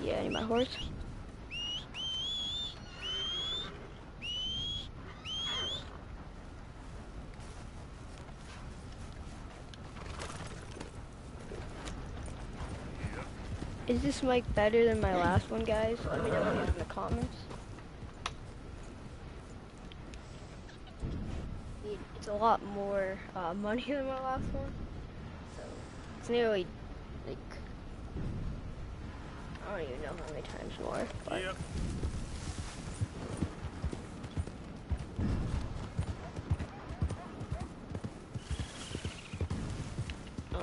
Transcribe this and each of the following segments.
Yeah, I need my horse. Is this mic better than my last one, guys? Let me know in the comments. It's a lot more money than my last one. So it's nearly, like, I don't even know how many times more. But Yep.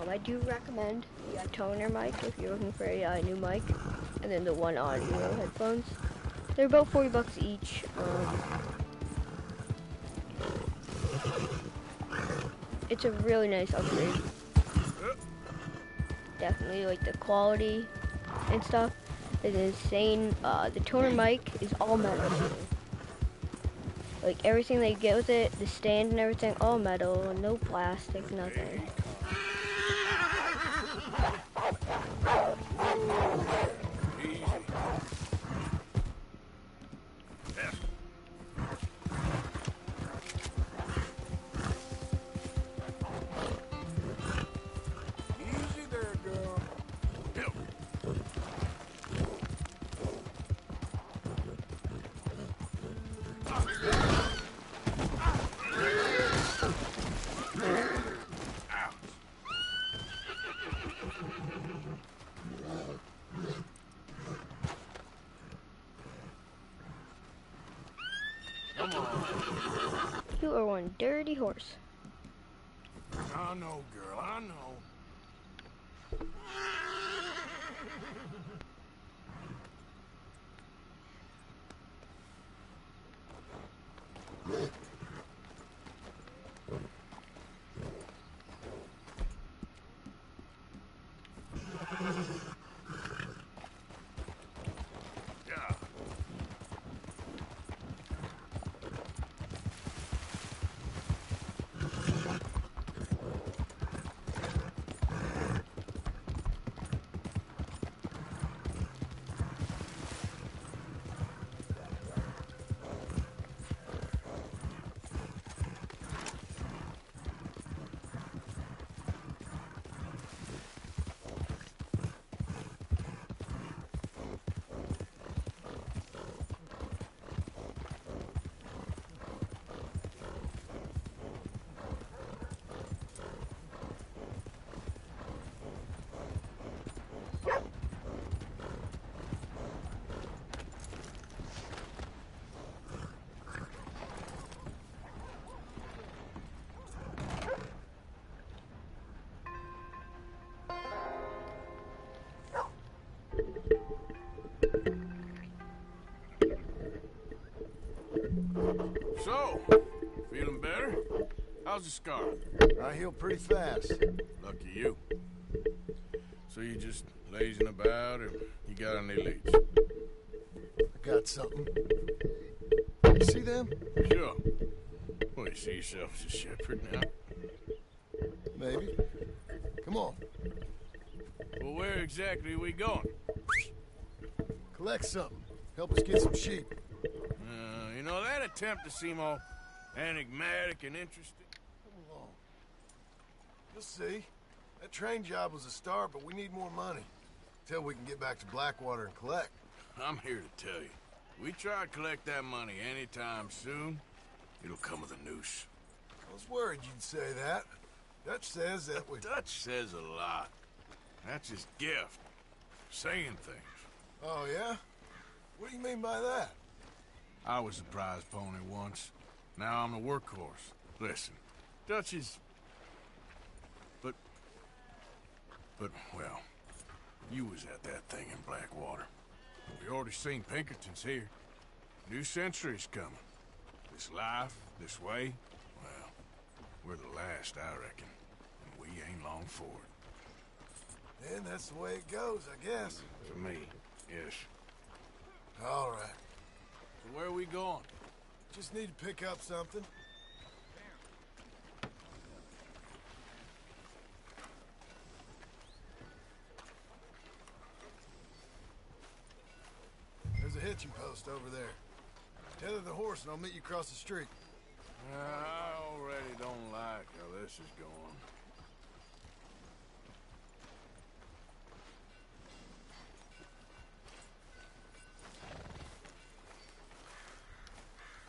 I do recommend the toner mic if you're looking for a new mic, and then the one audio headphones. They're about 40 bucks each. It's a really nice upgrade. Definitely like the quality and stuff is insane. The toner mic is all metal. Like everything that you get with it, the stand and everything, all metal, no plastic, nothing. Easy there, girl. Help. Come on. You are one dirty horse. I know, girl. I know. Yeah. So, feeling better? How's the scar? I heal pretty fast. Lucky you. So you just lazing about, or you got any leads? I got something. You see them? Sure. Well, you see yourself as a shepherd now? Maybe. Come on. Well, where exactly are we going? Collect something. Help us get some sheep. You know, that attempt to seem all enigmatic and interesting. Come along. You'll see. That train job was a start, but we need more money. Till we can get back to Blackwater and collect. I'm here to tell you. We try to collect that money anytime soon, it'll come with a noose. I was worried you'd say that. Dutch says that we... Dutch says a lot. That's his gift. Saying things. Oh, yeah? What do you mean by that? I was a prize pony once. Now I'm a workhorse. Listen, Dutch is... But, well, you was at that thing in Blackwater. We already seen Pinkertons here. New century's coming. This life, this way, well, we're the last, I reckon. And we ain't long for it. Then that's the way it goes, I guess. For me, yes. All right. So where are we going? Just need to pick up something. hitching post over there. Tether the horse and I'll meet you across the street. I already don't like how this is going.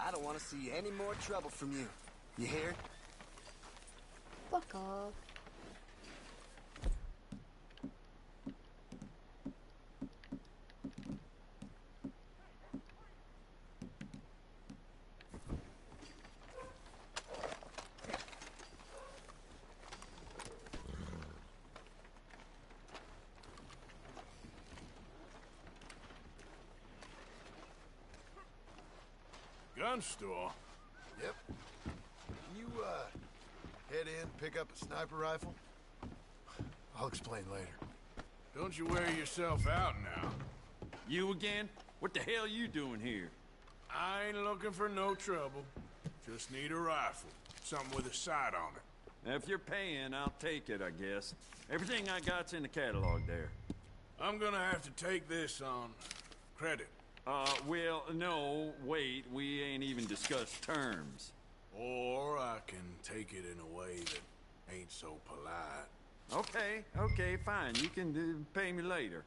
I don't want to see any more trouble from you. You hear? Fuck off. Gun store? Yep. Can you, head in, pick up a sniper rifle? I'll explain later. Don't you wear yourself out now. You again? What the hell you doing here? I ain't looking for no trouble. Just need a rifle. Something with a sight on it. If you're paying, I'll take it, I guess. Everything I got's in the catalog there. I'm gonna have to take this on credit. Well, no, wait, we ain't even discussed terms. Or I can take it in a way that ain't so polite. Okay, fine. You can pay me later.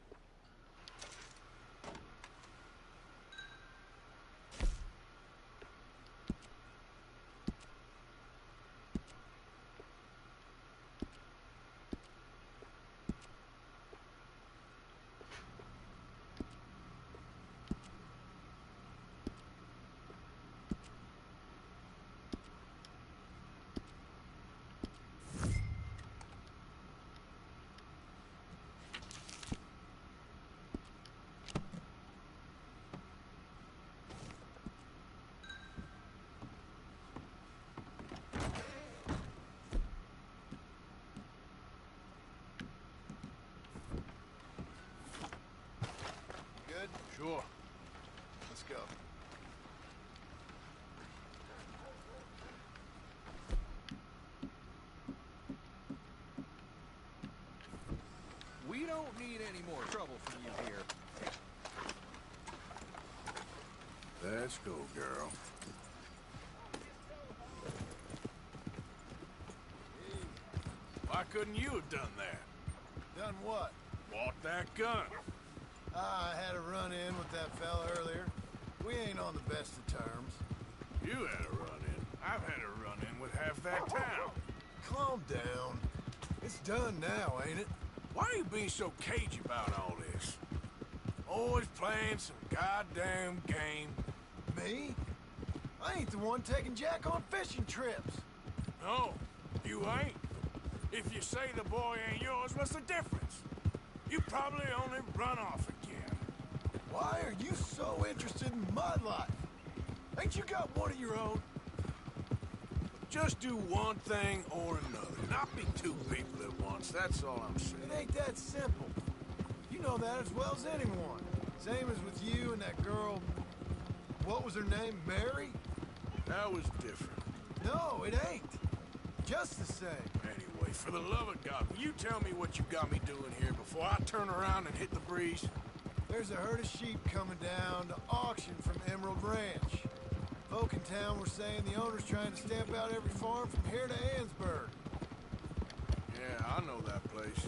Good? Sure. Let's go. We don't need any more trouble from you here. Let's go, girl. Why couldn't you have done that? Done what? Bought that gun. I had a run-in with that fella earlier. We ain't on the best of terms. You had a run-in. I've had a run-in with half that town. Calm down. It's done now, ain't it? Why are you being so cagey about all this? Always playing some goddamn game. Me? I ain't the one taking Jack on fishing trips. No, you ain't. If you say the boy ain't yours, what's the difference? You probably only run off again. Why are you so interested in my life? Ain't you got one of your own? Just do one thing or another. Not be two people at once, that's all I'm saying. It ain't that simple. You know that as well as anyone. Same as with you and that girl... What was her name? Mary? That was different. No, it ain't. Just the same. Anyway, for the love of God, will you tell me what you got me doing here before I turn around and hit the breeze? There's a herd of sheep coming down to auction from Emerald Ranch. Folk in town were saying the owner's trying to stamp out every farm from here to Ansburg. Yeah, I know that place.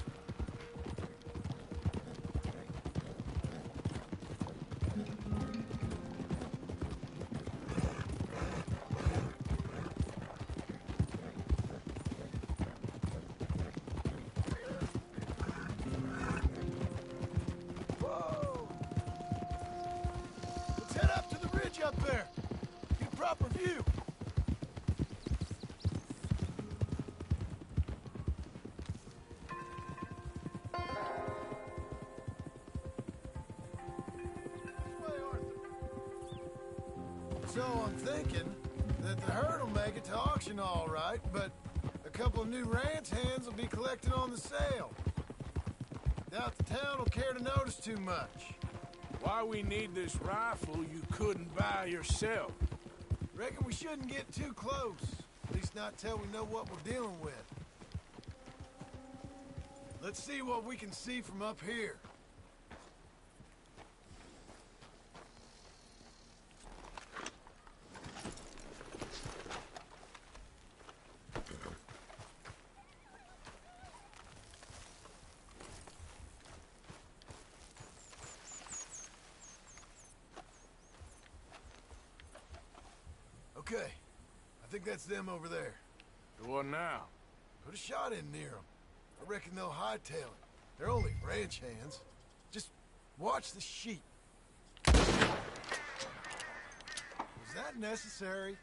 Whoa! Let's head up to the ridge up there. Get a proper view. So I'm thinking that the herd will make it to auction all right, but a couple of new ranch hands will be collected on the sale. Doubt the town will care to notice too much. Why we need this rifle you couldn't buy yourself? Reckon we shouldn't get too close. At least not till we know what we're dealing with. Let's see what we can see from up here. Okay. I think that's them over there. The one now. Put a shot in near them. I reckon they'll hightail it. They're only ranch hands. Just watch the sheep. Was that necessary?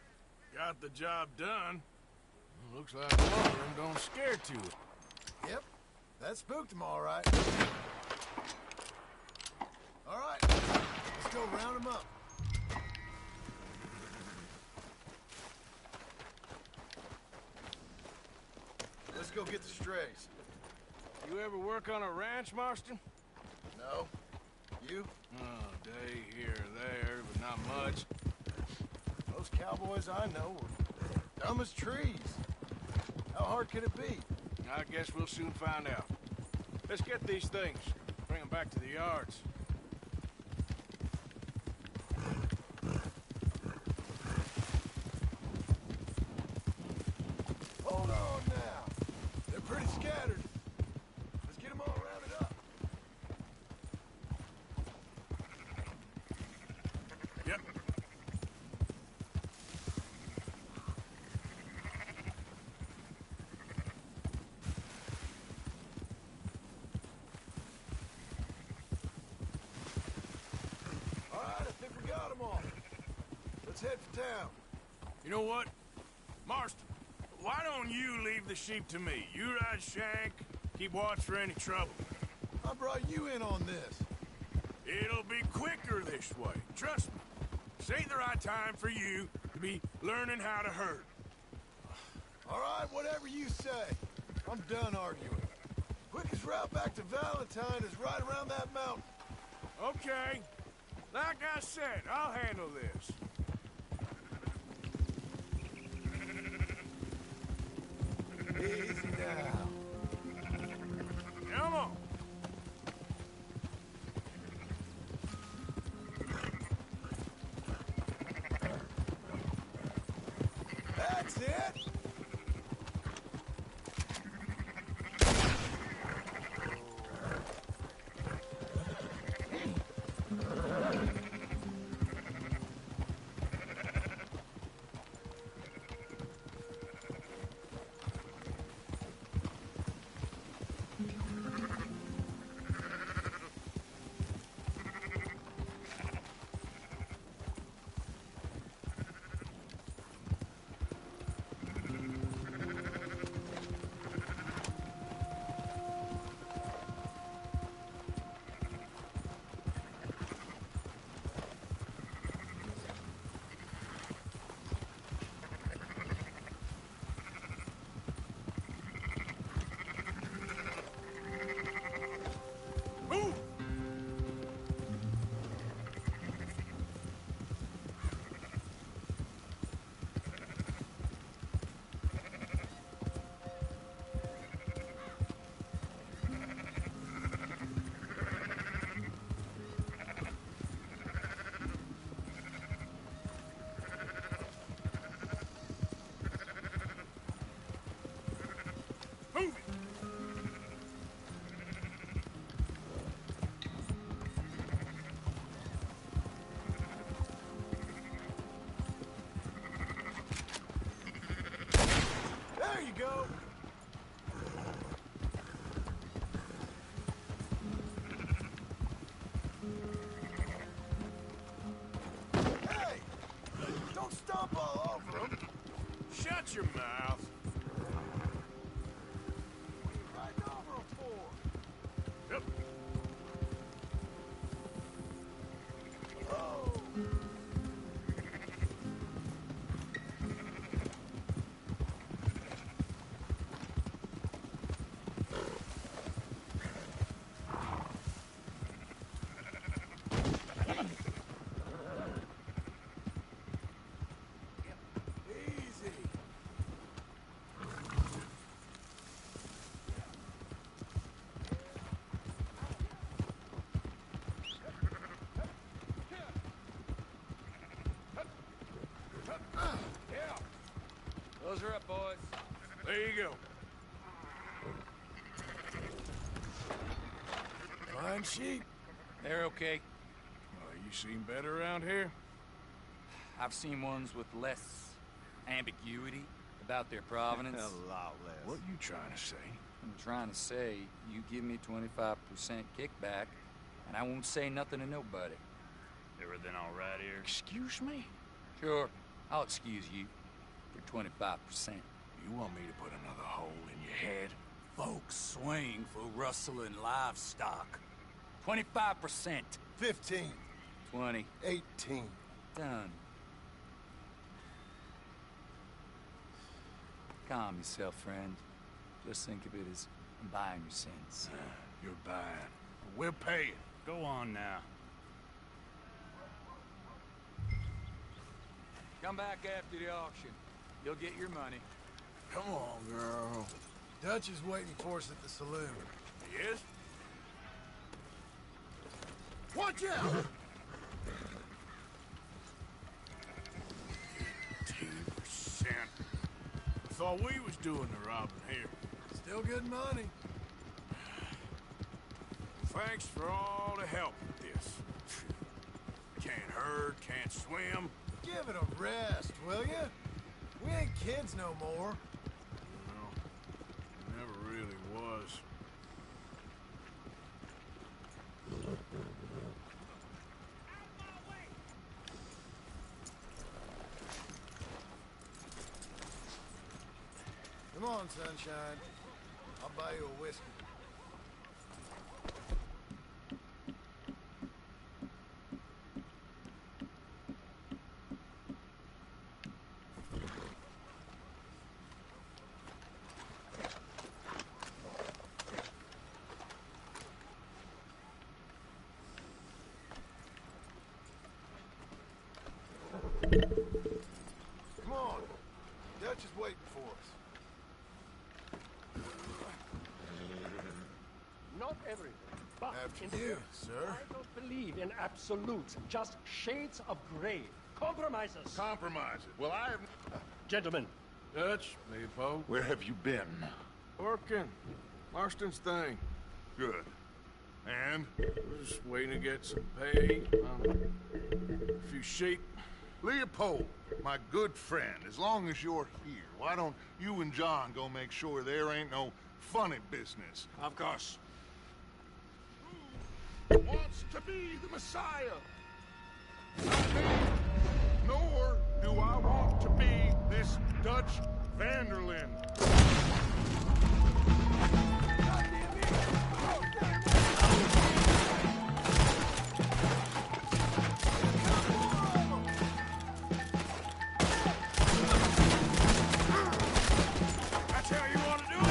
Got the job done. Looks like one of them don't scare to it. Yep. That spooked them all right. All right. Let's go round them up. Let's go get the strays. You ever work on a ranch, Marston? No. You? Oh, day here or there, but not much. Those cowboys I know were dumb as trees. How hard could it be? I guess we'll soon find out. Let's get these things. Bring them back to the yards. Hold on now. They're pretty scattered. Let's get them all rounded up. Yep. All right, I think we got them all. Let's head for town. You know what? Marston, why don't you leave the sheep to me? You ride Shank, keep watch for any trouble. I brought you in on this. It'll be quicker this way. Trust me. This ain't the right time for you to be learning how to herd. All right, whatever you say. I'm done arguing. Quickest route back to Valentine is right around that mountain. Okay. Like I said, I'll handle this. Easy now. Come on. That's it. Move! Move it! There you go. Hey! Don't stomp all over them. Shut your mouth. Riding over them for. Yep. Oh! Easy. Yeah. Those are up, boys. There you go. Fine sheep. They're okay. You seen better around here? I've seen ones with less ambiguity about their provenance? A lot less. What you trying to say? I'm trying to say, you give me 25% kickback, and I won't say nothing to nobody. Everything all right here? Excuse me? Sure, I'll excuse you for 25%. You want me to put another hole in your head? Folks swing for rustling livestock. 25%. 15. 20. 18. Done. Calm yourself, friend. Just think of it as I'm buying your sins. You're buying. We're paying. Go on now. Come back after the auction. You'll get your money. Come on, girl. Dutch is waiting for us at the saloon. Yes? Watch out! 18%. I thought we was doing the robbing here. Still good money. Thanks for all the help with this. Can't herd, can't swim. Give it a rest, will ya? We ain't kids no more. No, never really was. Come on, sunshine. I'll buy you a whiskey. Come on. Dutch is waiting for us. Not everything, but After you, sir. I don't believe in absolutes, just shades of gray. Compromises. Compromise it. Well, I have... Gentlemen, Dutch, Leopold. Where have you been? Working. Marston's thing. Good. And? We're just waiting to get some pay. A few sheep. Leopold, my good friend, as long as you're here, why don't you and John go make sure there ain't no funny business? Of course. Who wants to be the Messiah? Not me. Nor do I want to be this Dutch Vanderlyn. That's how you want to do it?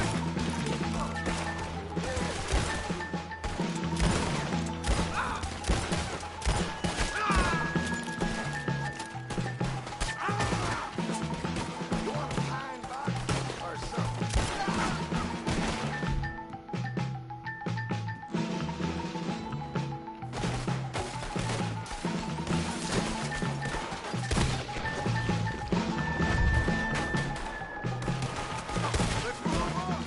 You want a pine box or something? Let's move on.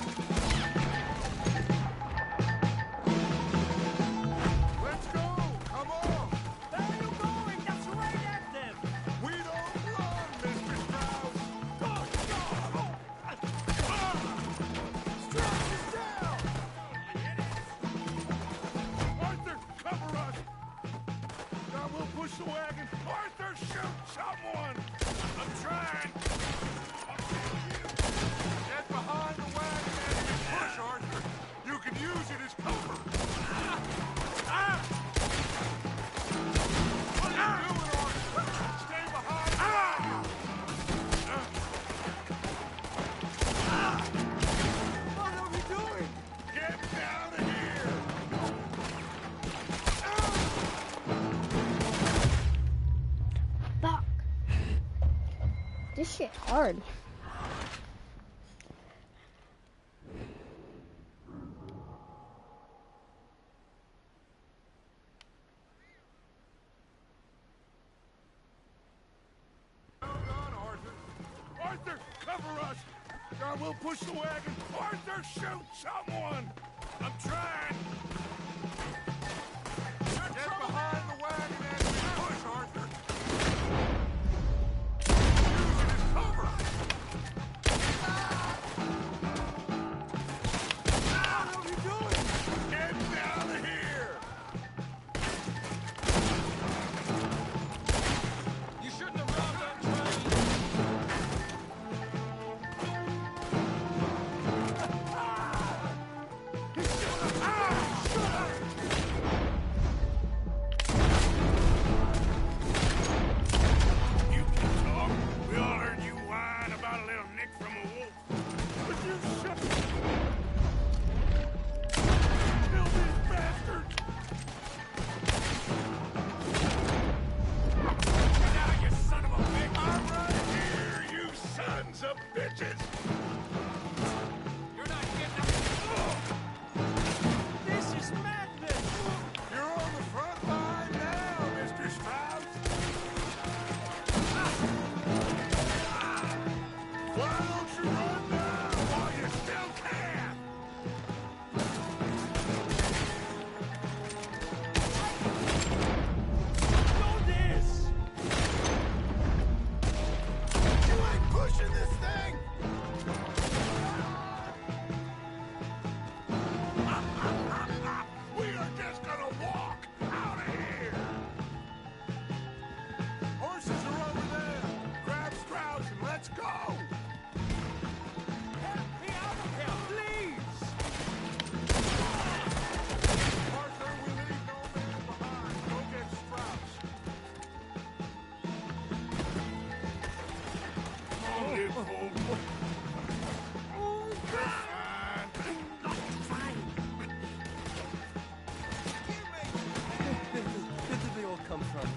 Let's go. Come on. where are you going? That's right at them. We don't run, Mr. Strauss. Strauss is down. Arthur, cover us. God, we'll push the wagon. Arthur, shoot someone. I'm trying. Get behind the wagon and push, Arthur. You can use it as cover. What are you doing, Arthur? Stay behind the wagon. What are we doing? Get down of here. Fuck. This shit hard. Well done, Arthur. Arthur, cover us. God, we'll push the wagon. Arthur, shoot someone. I'm trying. Get behind the wagon and push, Arthur. Use it as cover. come from?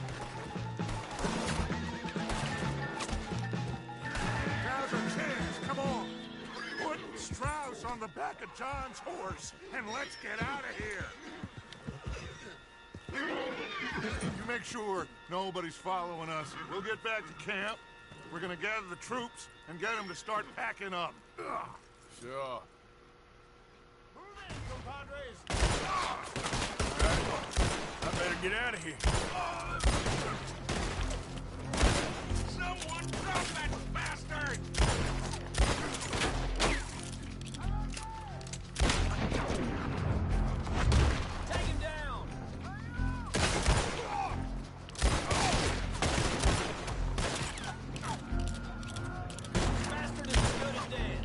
Now's our chance, come on! Put Strauss on the back of John's horse, and let's get out of here! You make sure nobody's following us. We'll get back to camp. We're gonna gather the troops and get them to start packing up. Sure. Move in, compadres! I better get out of here. Someone drop that bastard! Take him down! Bastard is as good as dead.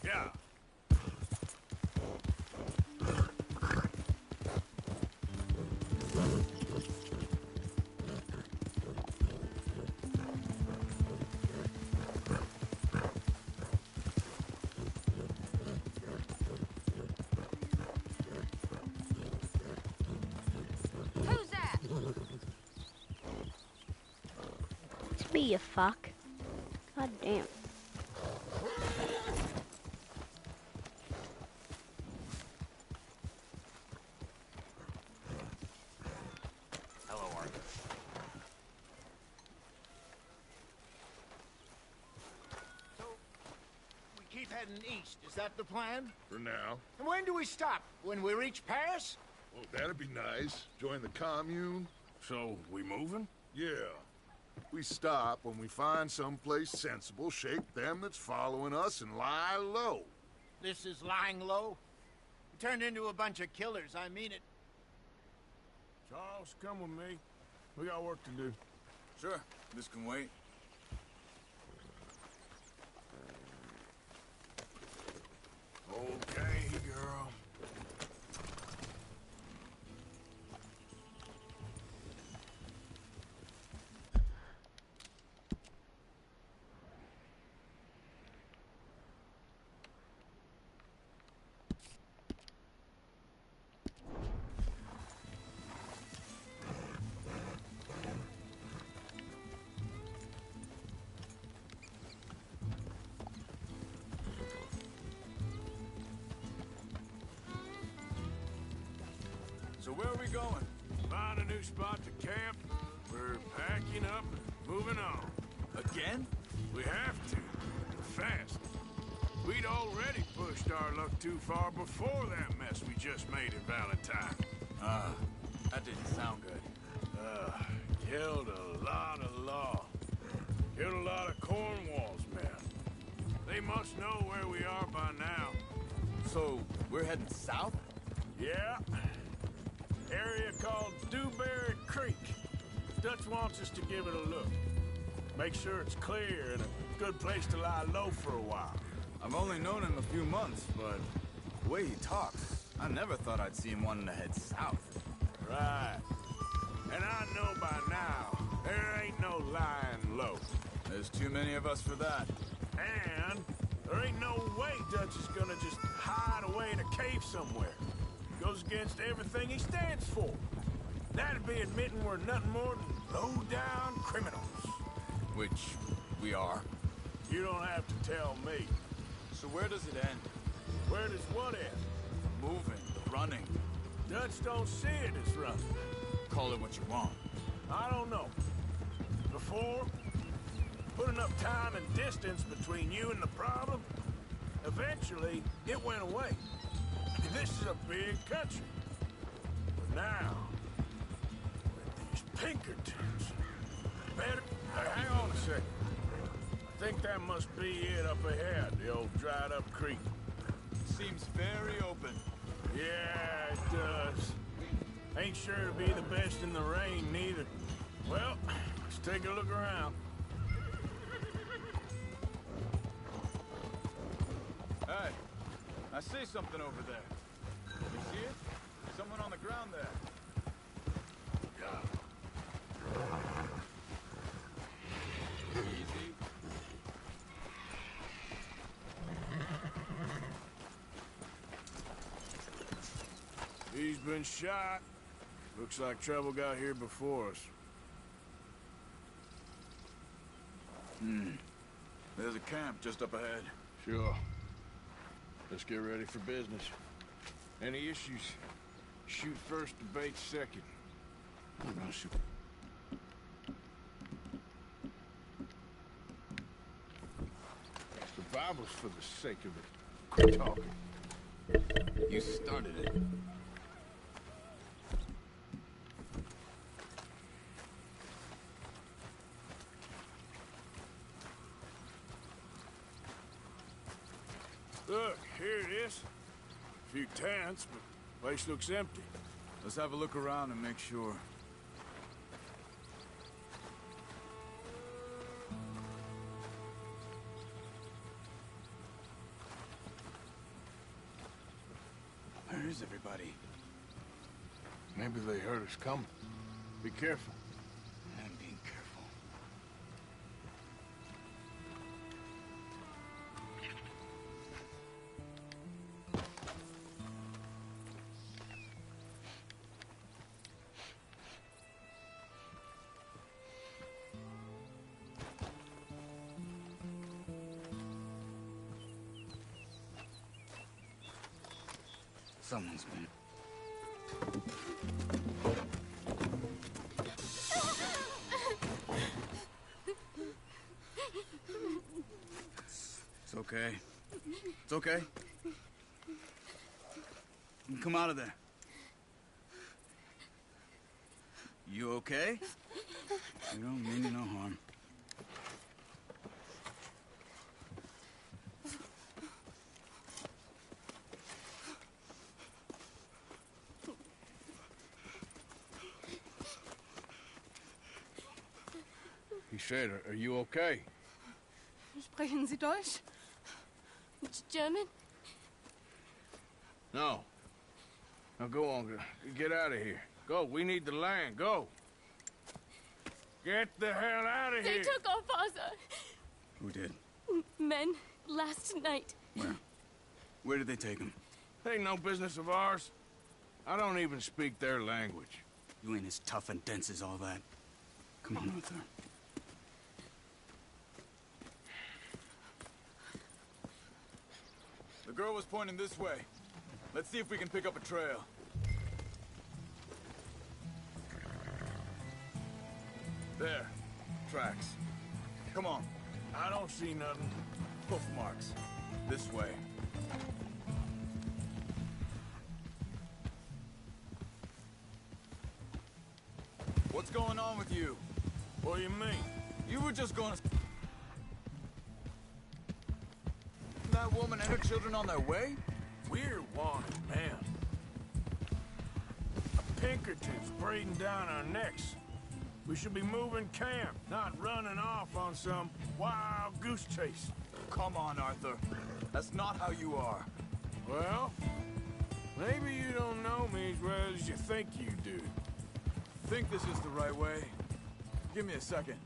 Yeah. Who's that? It's me, you fuck. God damn. Hello, Arthur. So, we keep heading east, is that the plan? For now. And when do we stop? When we reach Paris? Well, that'd be nice. Join the commune. So, we moving? Yeah. We stop when we find someplace sensible, shake them that's following us, and lie low. This is lying low? We turned into a bunch of killers, I mean it. Charles, come with me. We got work to do. Sure, this can wait. Okay, girl. So where are we going? Find a new spot to camp. We're packing up and moving on. Again? We have to. Fast. We'd already pushed our luck too far before that mess we just made at Valentine. That didn't sound good. Killed a lot of law. Killed a lot of Cornwall's men. They must know where we are by now. So, we're heading south? Yeah. Area called Dewberry Creek. Dutch wants us to give it a look. Make sure it's clear and a good place to lie low for a while. I've only known him a few months, but the way he talks, I never thought I'd see him wanting to head south. Right. And I know by now, there ain't no lying low. There's too many of us for that. And there ain't no way Dutch is gonna just hide away in a cave somewhere. Goes against everything he stands for. That'd be admitting we're nothing more than low-down criminals. Which we are. You don't have to tell me. So where does it end? Where does what end? Moving, running. Dutch don't see it as running. Call it what you want. I don't know. Before, put enough time and distance between you and the problem, eventually it went away. This is a big country. But now, with these Pinkertons, better... Hey, hang on a second. I think that must be it up ahead, the old dried-up creek. Seems very open. Yeah, it does. Ain't sure to be the best in the rain, neither. Well, let's take a look around. Hey, I see something over there. You see it? Someone on the ground there. Easy. He's been shot. Looks like trouble got here before us. There's a camp just up ahead. Sure. Let's get ready for business. Any issues? Shoot first, debate second. I'm gonna shoot. Survival's for the sake of it. Quit talking. You started it. Look, here it is. A few tents, but the place looks empty. Let's have a look around and make sure. Where is everybody? Maybe they heard us coming. Be careful. I'm being careful. Someone's been... It's okay. It's okay. Come out of there. You okay? You don't mean you no harm. He said, are you okay? Sprechen Sie Deutsch? German? No. Now go on, get out of here. Go, we need the land, go. Get the hell out of They here. took our father. Who did? Men, last night. Where? Where did they take him? Ain't no business of ours. I don't even speak their language. You ain't as tough and dense as all that. Come on, Arthur. The girl was pointing this way. Let's see if we can pick up a trail. There. Tracks. Come on. I don't see nothing. Hoof marks. This way. What's going on with you? What do you mean? You were just going to... That woman and her children on their way? We're wanted, man. A Pinkerton's breathing down our necks. We should be moving camp, not running off on some wild goose chase. Come on, Arthur. That's not how you are. Well, maybe you don't know me as well as you think you do. Think this is the right way? Give me a second.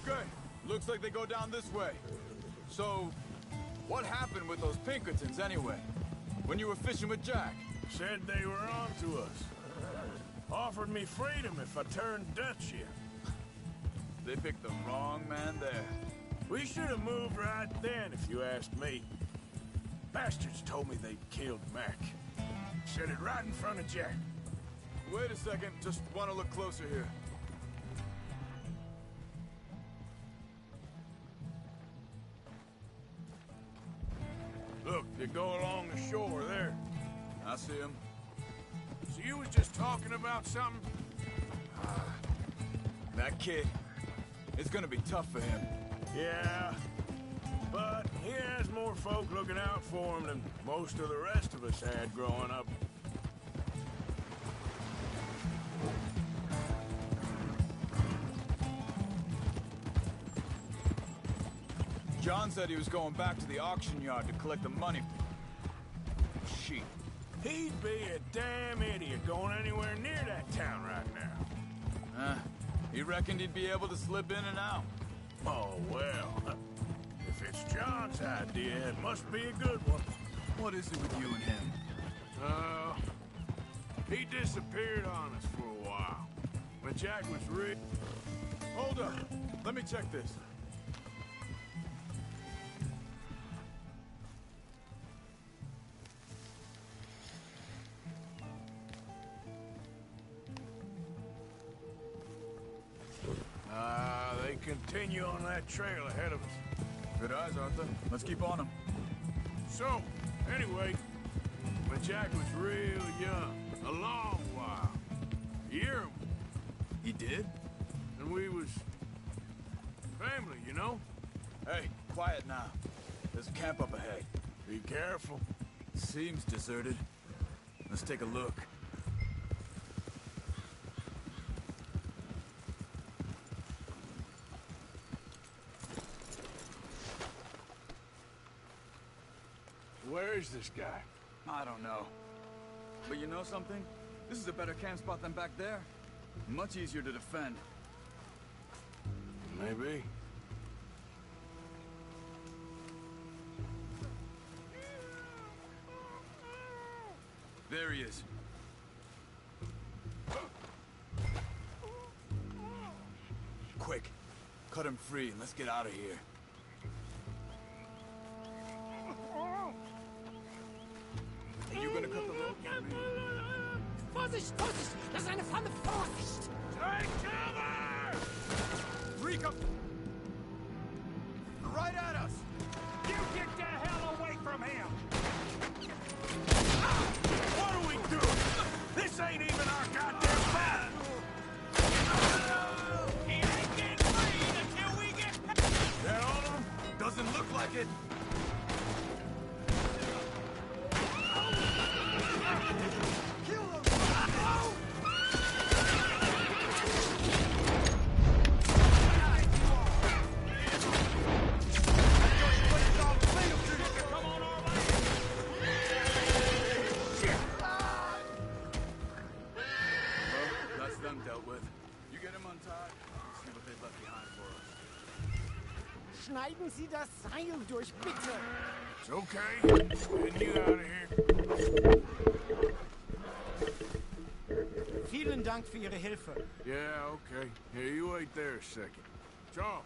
Okay, looks like they go down this way. So, what happened with those Pinkertons anyway? When you were fishing with Jack? Said they were on to us. Offered me freedom if I turned Dutch here. They picked the wrong man there. We should have moved right then, if you asked me. Bastards told me they'd killed Mac. Said it right in front of Jack. Wait a second, just want to look closer here. Look, they go along the shore there. I see him. So you was just talking about something? That kid, it's gonna be tough for him. Yeah, but he has more folk looking out for him than most of the rest of us had growing up. John said he was going back to the auction yard to collect the money. Sheep. He'd be a damn idiot going anywhere near that town right now. He reckoned he'd be able to slip in and out. Oh, well. If it's John's idea, it must be a good one. What is it with you and him? He disappeared on us for a while. When Jack was Hold up. Let me check this. They continue on that trail ahead of us. Good eyes, Arthur. Let's keep on him. So, anyway, when Jack was real young, a long while, you hear him, He did? and we was family, you know? Hey, quiet now. There's a camp up ahead. Be careful. Seems deserted. Let's take a look. Where is this guy? I don't know. But you know something? This is a better camp spot than back there. Much easier to defend. Maybe. There he is. Quick, cut him free and let's get out of here. Are you gonna cut the rope for me? Vorsicht, Vorsicht! Das ist eine Falle! Vorsicht! Take cover! Rico! Right at us! You get the hell away from him! What are we doing? This ain't even our goddamn fault! He ain't getting free until we get... That on him? Doesn't look like it. Schneiden Sie das Seil durch, bitte! It's okay. Getting you out of here. Vielen Dank für Ihre Hilfe. Yeah, okay. Here, you wait there a second. Charles,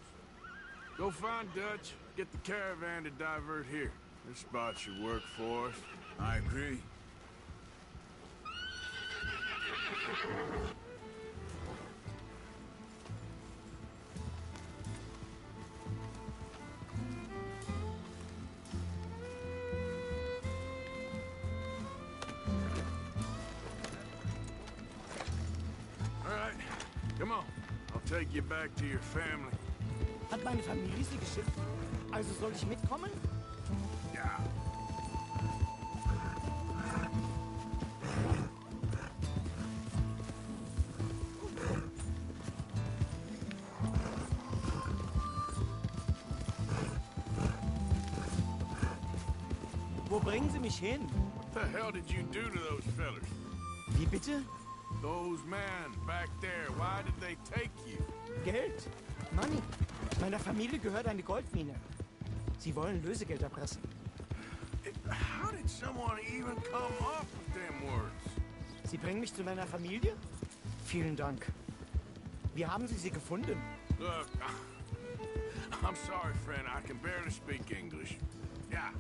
go find Dutch, get the caravan to divert here. This spot should work for us. I agree. take you back to your family. Hat meine Familie sie geschickt? Also soll ich mitkommen? Ja. Wo bringen Sie mich hin? What the hell did you do to those fellers? Wie bitte? Those men back there, why did they take you? Geld. Money. Meiner Familie gehört eine Goldmine. Sie wollen Lösegeld erpressen. How did someone even come up with them words? Sie bringen mich zu meiner Familie? Vielen Dank. Wie haben Sie sie gefunden? Look, I'm sorry, friend. I can barely speak English. Yeah.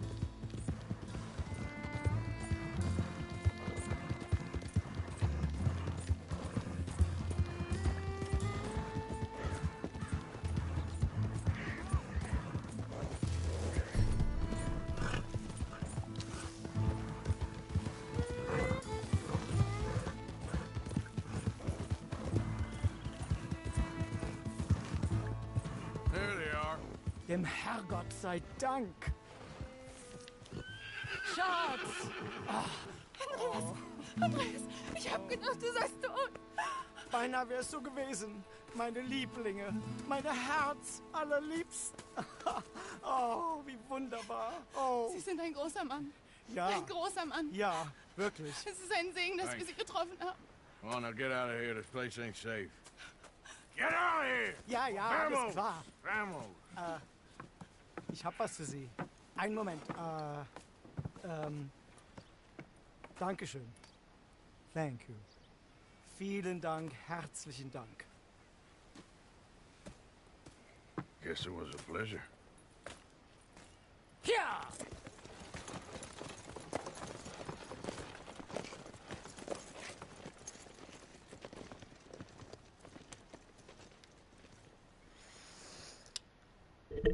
Dem Herrgott sei Dank. Schatz! Andreas, ich hab gedacht, du seist tot. Beinahe wär's so gewesen. Meine Lieblinge, meine Herz allerliebsten. Oh, wie wunderbar. Oh. Sie sind ein großer Mann. Ja. Ein großer Mann. Ja, wirklich. Es ist ein Segen, dass wir Sie getroffen haben. Come on, now get out of here. This place ain't safe. Get out of here! Ja, ja, Vamos! alles klar. Vamos! Ich hab was für Sie. Einen Moment. Dankeschön. Thank you. Vielen Dank, herzlichen Dank. Guess it was a pleasure. Ja!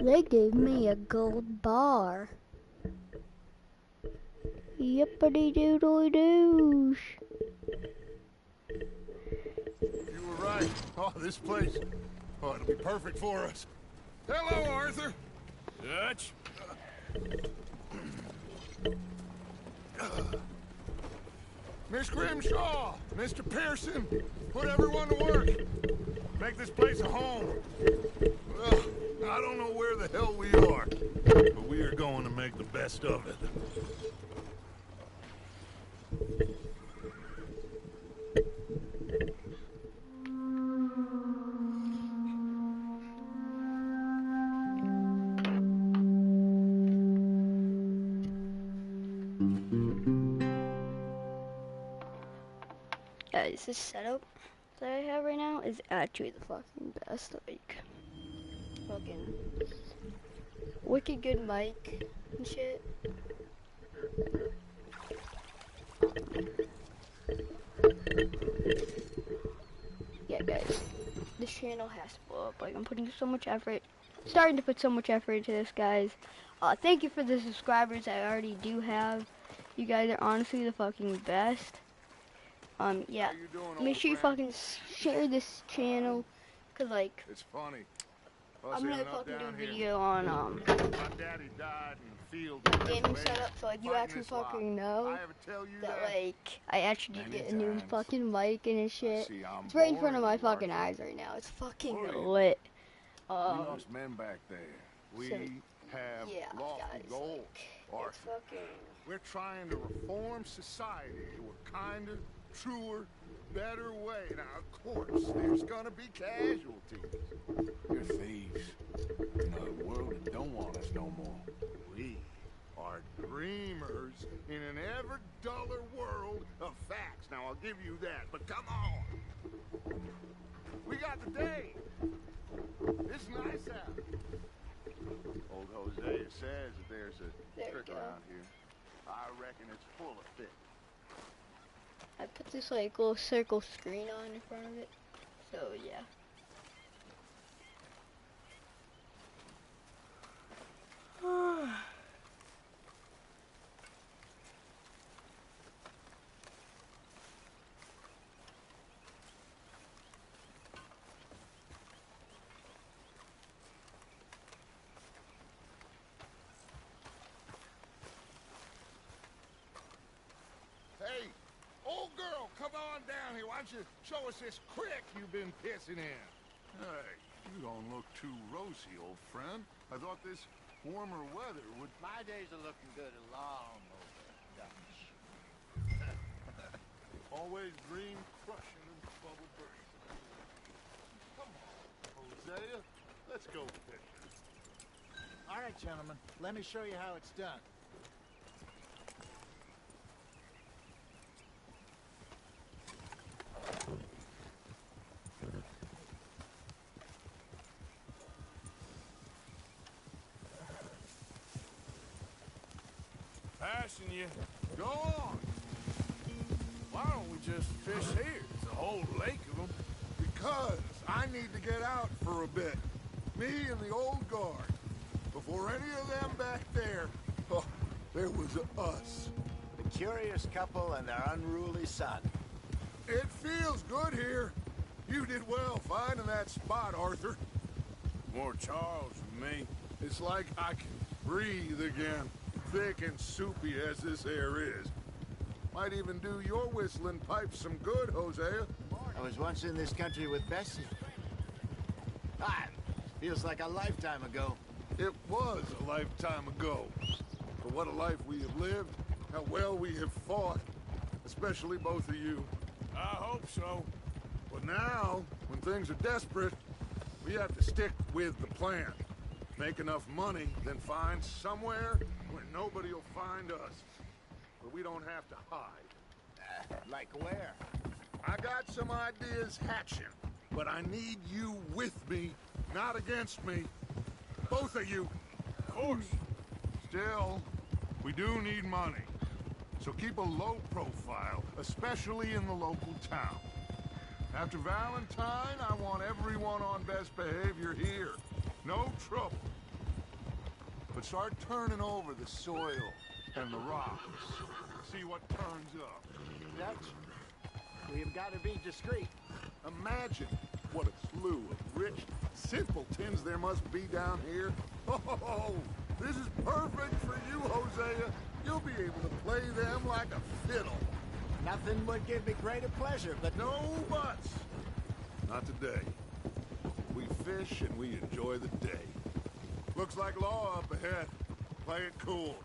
They gave me a gold bar. Yippity doodly doosh. You were right. Oh, this place. Oh, it'll be perfect for us. Hello, Arthur. Dutch? Miss Grimshaw, Mr. Pearson, put everyone to work. Make this place a home. Well, I don't know where the hell we are, but we are going to make the best of it. Guys, this setup that I have right now is actually the fucking best. Like, fucking wicked good mic and shit. Yeah, guys, this channel has to blow up. Like, I'm putting so much effort, starting to put so much effort into this, guys. Thank you for the subscribers I already do have. You guys are honestly the fucking best. Yeah, make sure you fucking share this channel, cause like, it's funny. I'm gonna fucking do a video on My daddy died in the field gaming setup, so like you actually fucking know that like I actually did get a new fucking mic and shit. It's right in front of my fucking eyes right now. It's fucking lit. We lost men back there. We have lofty goals. It's fucking. We're trying to reform society to a kinder, truer, better way. Now, of course, there's gonna be casualties. You're thieves. In a world that don't want us no more. We are dreamers in an ever duller world of facts. Now, I'll give you that, but come on. We got the day. It's nice out. Old Hosea says that there's a trick around here. I reckon it's full of fish. I put this like little circle screen on in front of it, so yeah. don't you show us this creek you've been pissing in? Hey, you don't look too rosy, old friend. I thought this warmer weather would... My days are looking good and long over, Dutch. Always green crushing and bubble bursting. Come on, Hosea. Let's go fishing. All right, gentlemen. Let me show you how it's done. Passing you. Go on. Why don't we just fish here? There's a whole lake of them. Because I need to get out for a bit. Me and the old guard. Before any of them back there, oh, there was us. The curious couple and their unruly son. It feels good here. You did well finding that spot, Arthur. More Charles than me. It's like I can breathe again. Thick and soupy as this air is. Might even do your whistling pipes some good, Hosea. I was once in this country with Bessie. Feels like a lifetime ago. It was a lifetime ago. But what a life we have lived. How well we have fought. Especially both of you. I hope so. But now, when things are desperate, we have to stick with the plan. Make enough money, then find somewhere where nobody will find us. Where we don't have to hide. Like where? I got some ideas hatching, but I need you with me, not against me. Both of you. Of course. Still, we do need money. So keep a low profile, especially in the local town. After Valentine, I want everyone on best behavior here. No trouble. But start turning over the soil and the rocks. See what turns up. Dutch, we've got to be discreet. Imagine what a slew of rich simpletons there must be down here. Oh, this is perfect for you, Hosea. You'll be able to play them like a fiddle. Nothing would give me greater pleasure, but... No buts. Not today. We fish and we enjoy the day. Looks like law up ahead. Play it cool.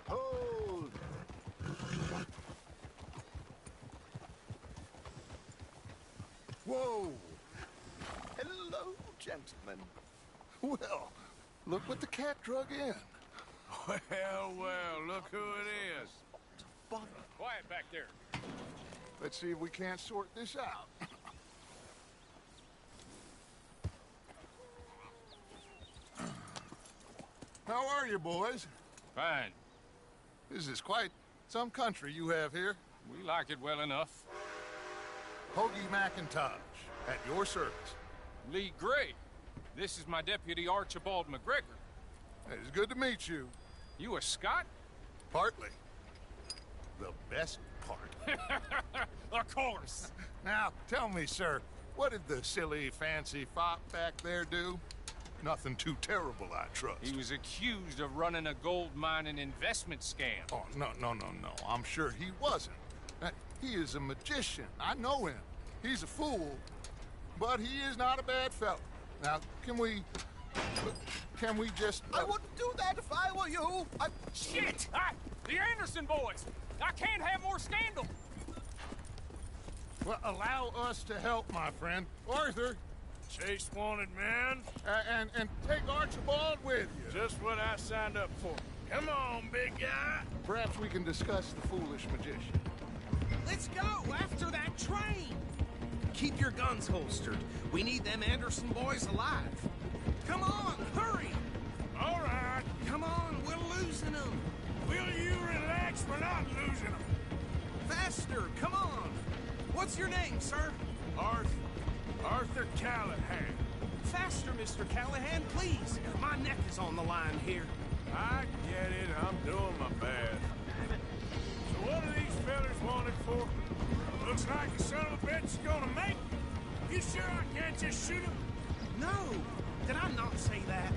Hold! Whoa! Hello, gentlemen. Well, look what the cat drug in. Well, look who it is. Quiet back there. Let's see if we can't sort this out. How are you, boys? Fine. This is quite some country you have here. We like it well enough. Hoagie McIntosh, at your service. Lee Gray. This is my deputy, Archibald McGregor. It's good to meet you. You a Scot? Partly. The best part. Of course. Now, tell me, sir, what did the silly, fancy fop back there do? Nothing too terrible, I trust. He was accused of running a gold mining investment scam. Oh, no. I'm sure he wasn't. He is a magician. I know him. He's a fool, but he is not a bad fellow. Now, can we just... I wouldn't do that if I were you. Shit! The Anderson boys! I can't have more scandal! Well, allow us to help, my friend. Arthur! Chase wanted man. And take Archibald with you. Just what I signed up for. Come on, big guy. Perhaps we can discuss the foolish magician. Let's go after that train. Keep your guns holstered. We need them Anderson boys alive. Come on, hurry. All right. Come on, we're losing them. Will you relax? We're not losing them. Faster, come on. What's your name, sir? Arthur Callahan. Faster, Mr. Callahan, please. My neck is on the line here. I get it. I'm doing my best. So what are these fellas wanted for? Looks like the son of a bitch is gonna make it. You sure I can't just shoot him? No. Did I not say that?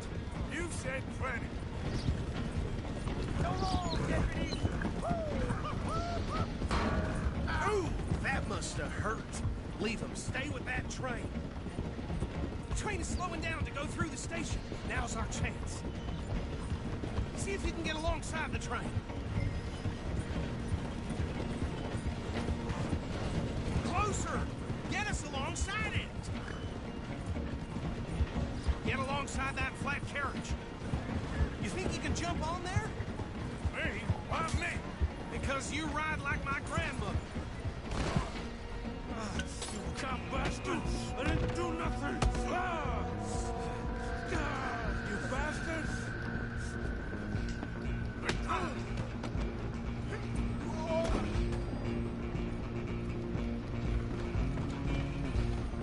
You've said plenty. Come on, deputy. Ooh, that must have hurt. Leave them. Stay with that train. The train is slowing down to go through the station. Now's our chance. See if you can get alongside the train. Closer! Get us alongside it! Get alongside that flat carriage. You think you can jump on there? Me? Why me? Because you ride like my grandmother. You cop bastard! I didn't do nothing! You bastards!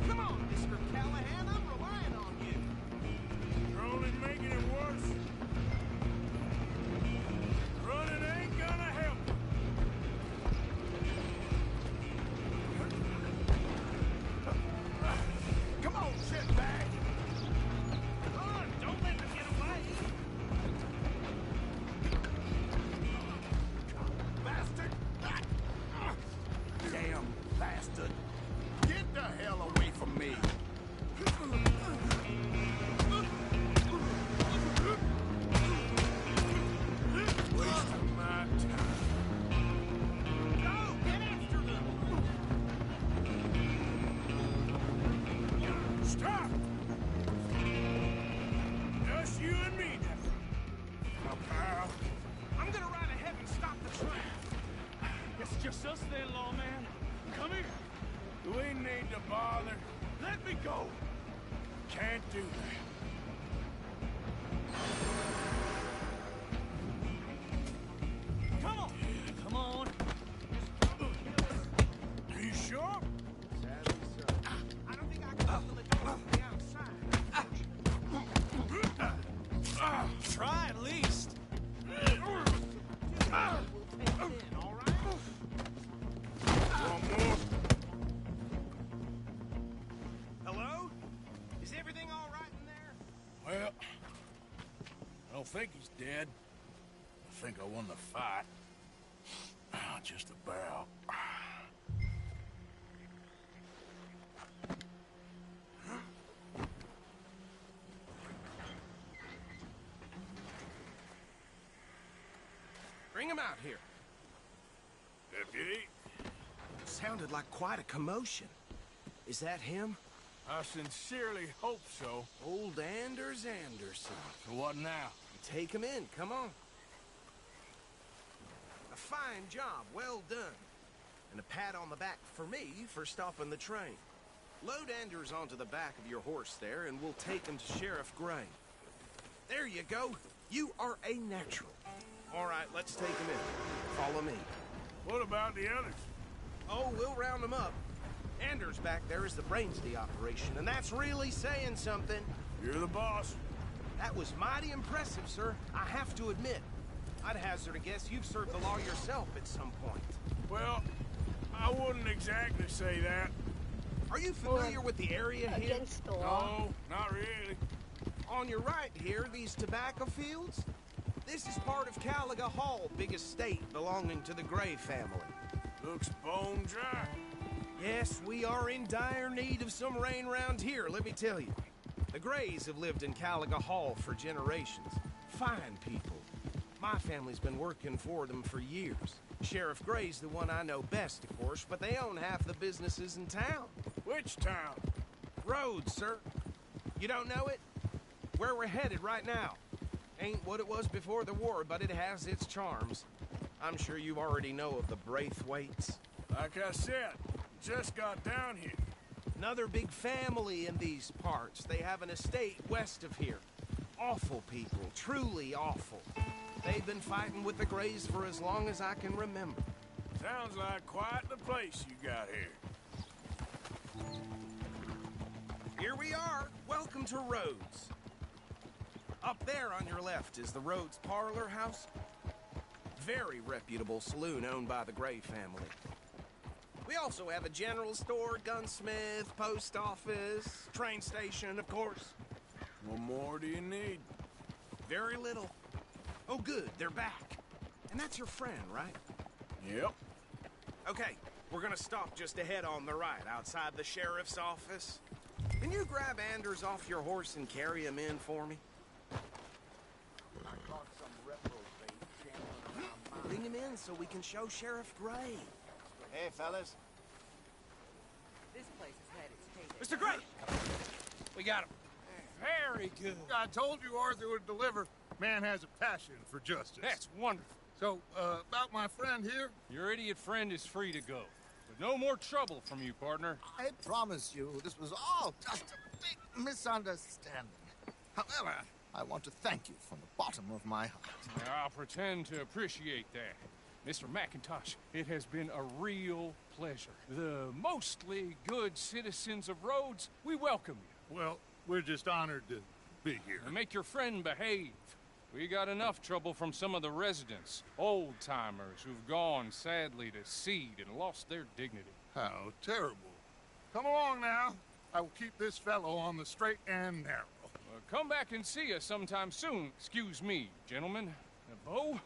Come on, Mr. Callahan, I'm relying on you. You're only making it worse. Running ain't gonna help. Come on, shitbag. Run, don't let them get away. Bastard! Damn bastard. Get the hell away from me! Wasting my time. Go, get after them. Stop! Just you and me now. Now, pal. I'm gonna ride ahead and stop the train. It's just us then, lawman. Come here. Do we need to bother? Let me go. Can't do that. Come on. Come on. Are you sure? I don't think I can open the door from the outside. Try at least. We'll take it in, all right? One more. Hello? Is everything all right in there? Well, I don't think he's dead. I think I won the fight. Just about. Bring him out here. Deputy, Sounded like quite a commotion. Is that him? I sincerely hope so. Old Anders Anderson. So what now? Take him in, come on. A fine job, well done. And a pat on the back for me for stopping the train. Load Anders onto the back of your horse there, and we'll take him to Sheriff Gray. There you go. You are a natural. All right, let's take him in. Follow me. What about the others? Oh, we'll round them up. Anders back there is the brains of the operation, and that's really saying something. You're the boss. That was mighty impressive, sir. I have to admit. I'd hazard a guess you've served the law yourself at some point. Well, I wouldn't exactly say that. Are you familiar with the area here? Against the law. No, not really. On your right here, these tobacco fields? This is part of Caliga Hall, big estate belonging to the Gray family. Looks bone dry. Yes, we are in dire need of some rain round here, let me tell you. The Grays have lived in Caliga Hall for generations. Fine people. My family's been working for them for years. Sheriff Gray's the one I know best, of course, but they own half the businesses in town. Which town? Rhodes, sir. You don't know it? Where we're headed right now. Ain't what it was before the war, but it has its charms. I'm sure you already know of the Braithwaites. Like I said, just got down here. Another big family in these parts. They have an estate west of here. Awful people, truly awful. They've been fighting with the Grays for as long as I can remember. Sounds like quite the place you got here. Here we are. Welcome to Rhodes. Up there on your left is the Rhodes Parlor House. Very reputable saloon owned by the Gray family. We also have a general store, gunsmith, post office, train station, of course. What more do you need? Very little. Oh, good, they're back. And that's your friend, right? Yep. Okay, We're gonna stop just ahead on the right, outside the sheriff's office. Can you grab Anders off your horse and carry him in for me? I caught some reprobate jambling around my... Bring him in so we can show Sheriff Gray. Hey, fellas. This place has had its heyday. Mr. Gray! We got him. Very good. I told you Arthur would deliver. Man has a passion for justice. That's wonderful. So, about my friend here? Your idiot friend is free to go. With no more trouble from you, partner. I promise you, this was all just a big misunderstanding. However, I want to thank you from the bottom of my heart. I'll pretend to appreciate that. Mr. McIntosh, it has been a real pleasure. The mostly good citizens of Rhodes, we welcome you. Well, we're just honored to be here. And make your friend behave. We got enough trouble from some of the residents, old-timers who've gone, sadly, to seed and lost their dignity. How terrible. Come along now. I will keep this fellow on the straight and narrow. Come back and see us sometime soon. Excuse me, gentlemen. Beau,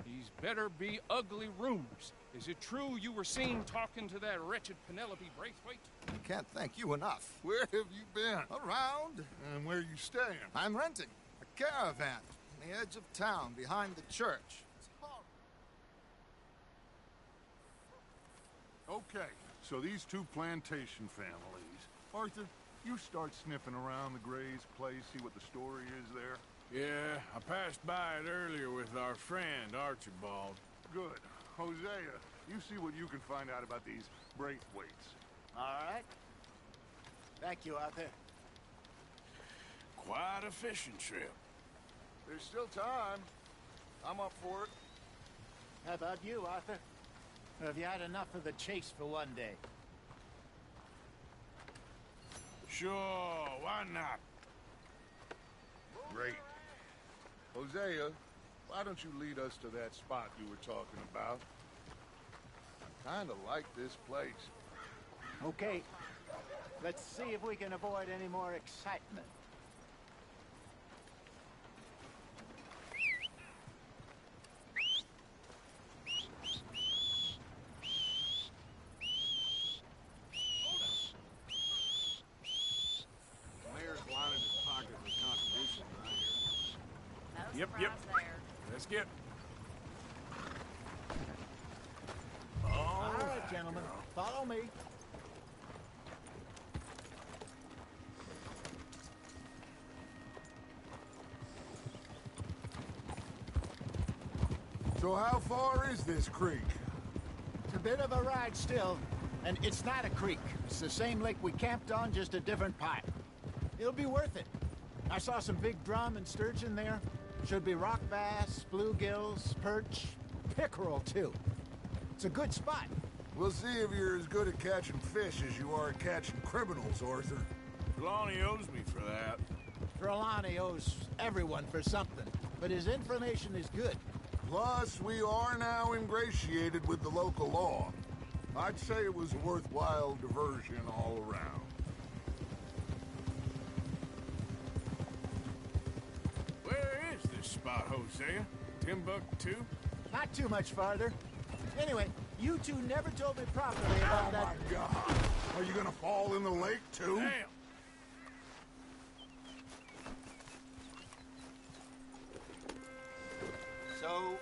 these better be ugly rumors. Is it true you were seen talking to that wretched Penelope Braithwaite? I can't thank you enough. Where have you been? Around. And where are you staying? I'm renting a caravan on the edge of town behind the church. Okay, so these two plantation families. Arthur, you start sniffing around the Gray's place, see what the story is there. Yeah, I passed by it earlier with our friend, Archibald. Good. Hosea, you see what you can find out about these Braithwaites. All right. Thank you, Arthur. Quite a fishing trip. There's still time. I'm up for it. How about you, Arthur? Or have you had enough of the chase for one day? Sure, why not? Great. Hosea, why don't you lead us to that spot you were talking about? I kinda like this place. Okay. Let's see if we can avoid any more excitement. Yep. Let's get. All right, gentlemen. Follow me. So how far is this creek? It's a bit of a ride still, and it's not a creek. It's the same lake we camped on, just a different pipe. It'll be worth it. I saw some big drum and sturgeon there. Should be rock bass, bluegills, perch, pickerel, too. It's a good spot. We'll see if you're as good at catching fish as you are at catching criminals, Arthur. Trelawney owes me for that. Trelawney owes everyone for something, but his information is good. Plus, we are now ingratiated with the local law. I'd say it was a worthwhile diversion all around. Where is this spot, Hosea? Timbuktu? Not too much farther. Anyway, you two never told me properly about that... Oh my God! Are you gonna fall in the lake, too? Damn! So,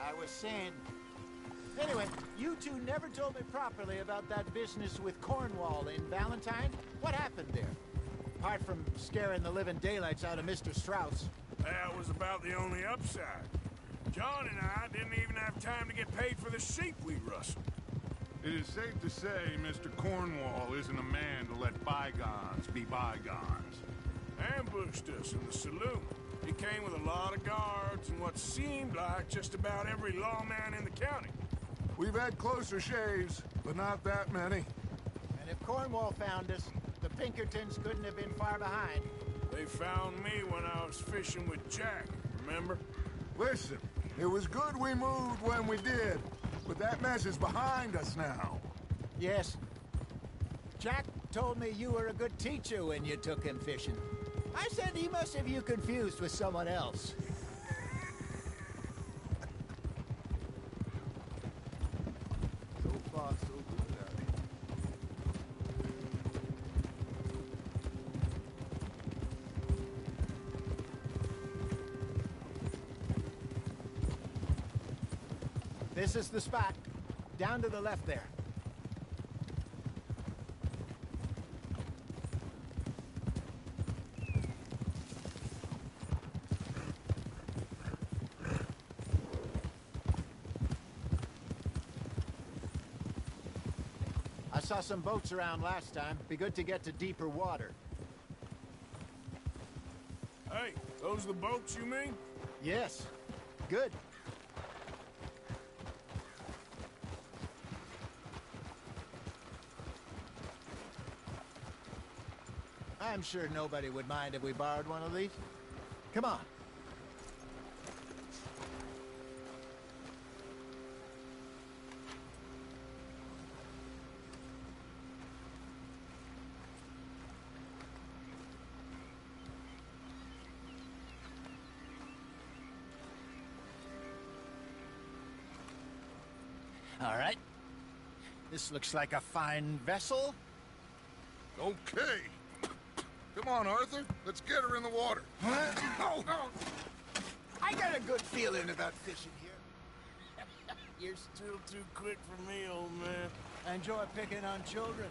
I was saying... Anyway, you two never told me properly about that business with Cornwall in Valentine. What happened there? Apart from scaring the living daylights out of Mr. Strauss. That was about the only upside. John and I didn't even have time to get paid for the sheep we rustled. It is safe to say Mr. Cornwall isn't a man to let bygones be bygones. Ambushed us in the saloon. He came with a lot of guards and what seemed like just about every lawman in the county. We've had closer shaves, but not that many. And if Cornwall found us, the Pinkertons couldn't have been far behind. They found me when I was fishing with Jack, remember? Listen, it was good we moved when we did, but that mess is behind us now. Yes. Jack told me you were a good teacher when you took him fishing. I said he must have you confused with someone else. So far, so good. This is the spot. Down to the left there. I saw some boats around last time. Be good to get to deeper water. Hey, those the boats you mean? Yes. Good. I'm sure nobody would mind if we borrowed one of these. Come on. All right. This looks like a fine vessel. Okay. Come on, Arthur. Let's get her in the water. Oh. I got a good feeling about fishing here. You're still too quick for me, old man. I enjoy picking on children.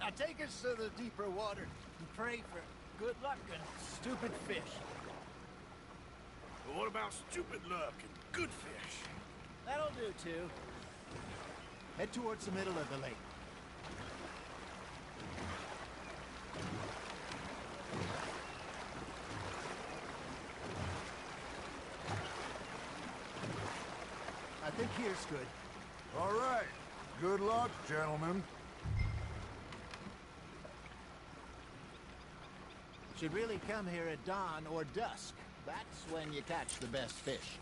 Now take us to the deeper water and pray for good luck and stupid fish. But what about stupid luck and good fish? That'll do, too. Head towards the middle of the lake. I think here's good. All right. Good luck, gentlemen. Should really come here at dawn or dusk. That's when you catch the best fish.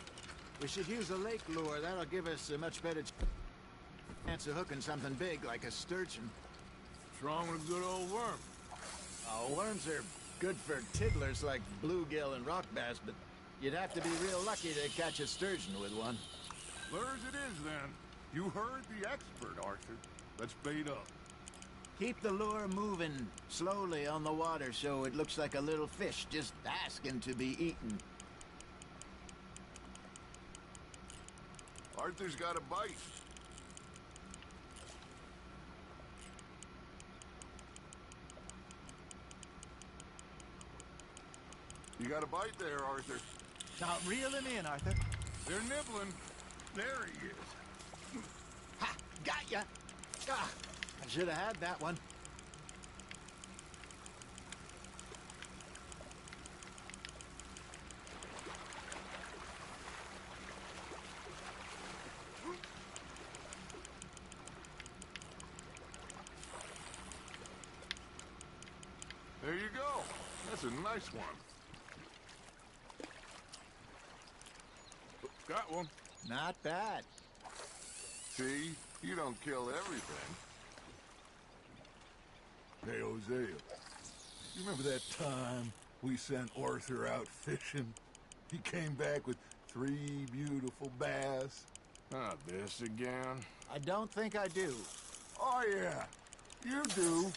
We should use a lake lure. That'll give us a much better chance of hooking something big like a sturgeon. What's wrong with a good old worm? Oh, worms are good for tiddlers like bluegill and rock bass, but you'd have to be real lucky to catch a sturgeon with one. Lures it is, then. You heard the expert, Arthur. Let's bait up. Keep the lure moving slowly on the water so it looks like a little fish just asking to be eaten. Arthur's got a bite. You got a bite there, Arthur. Now reel him in, Arthur. They're nibbling. There he is. Ha! Got ya! Ah, I should have had that one. There you go. That's a nice one. Got one. Not bad. See? You don't kill everything. Hey, Hosea. You remember that time we sent Arthur out fishing? He came back with 3 beautiful bass. Not this again. I don't think I do. Oh, yeah. You do.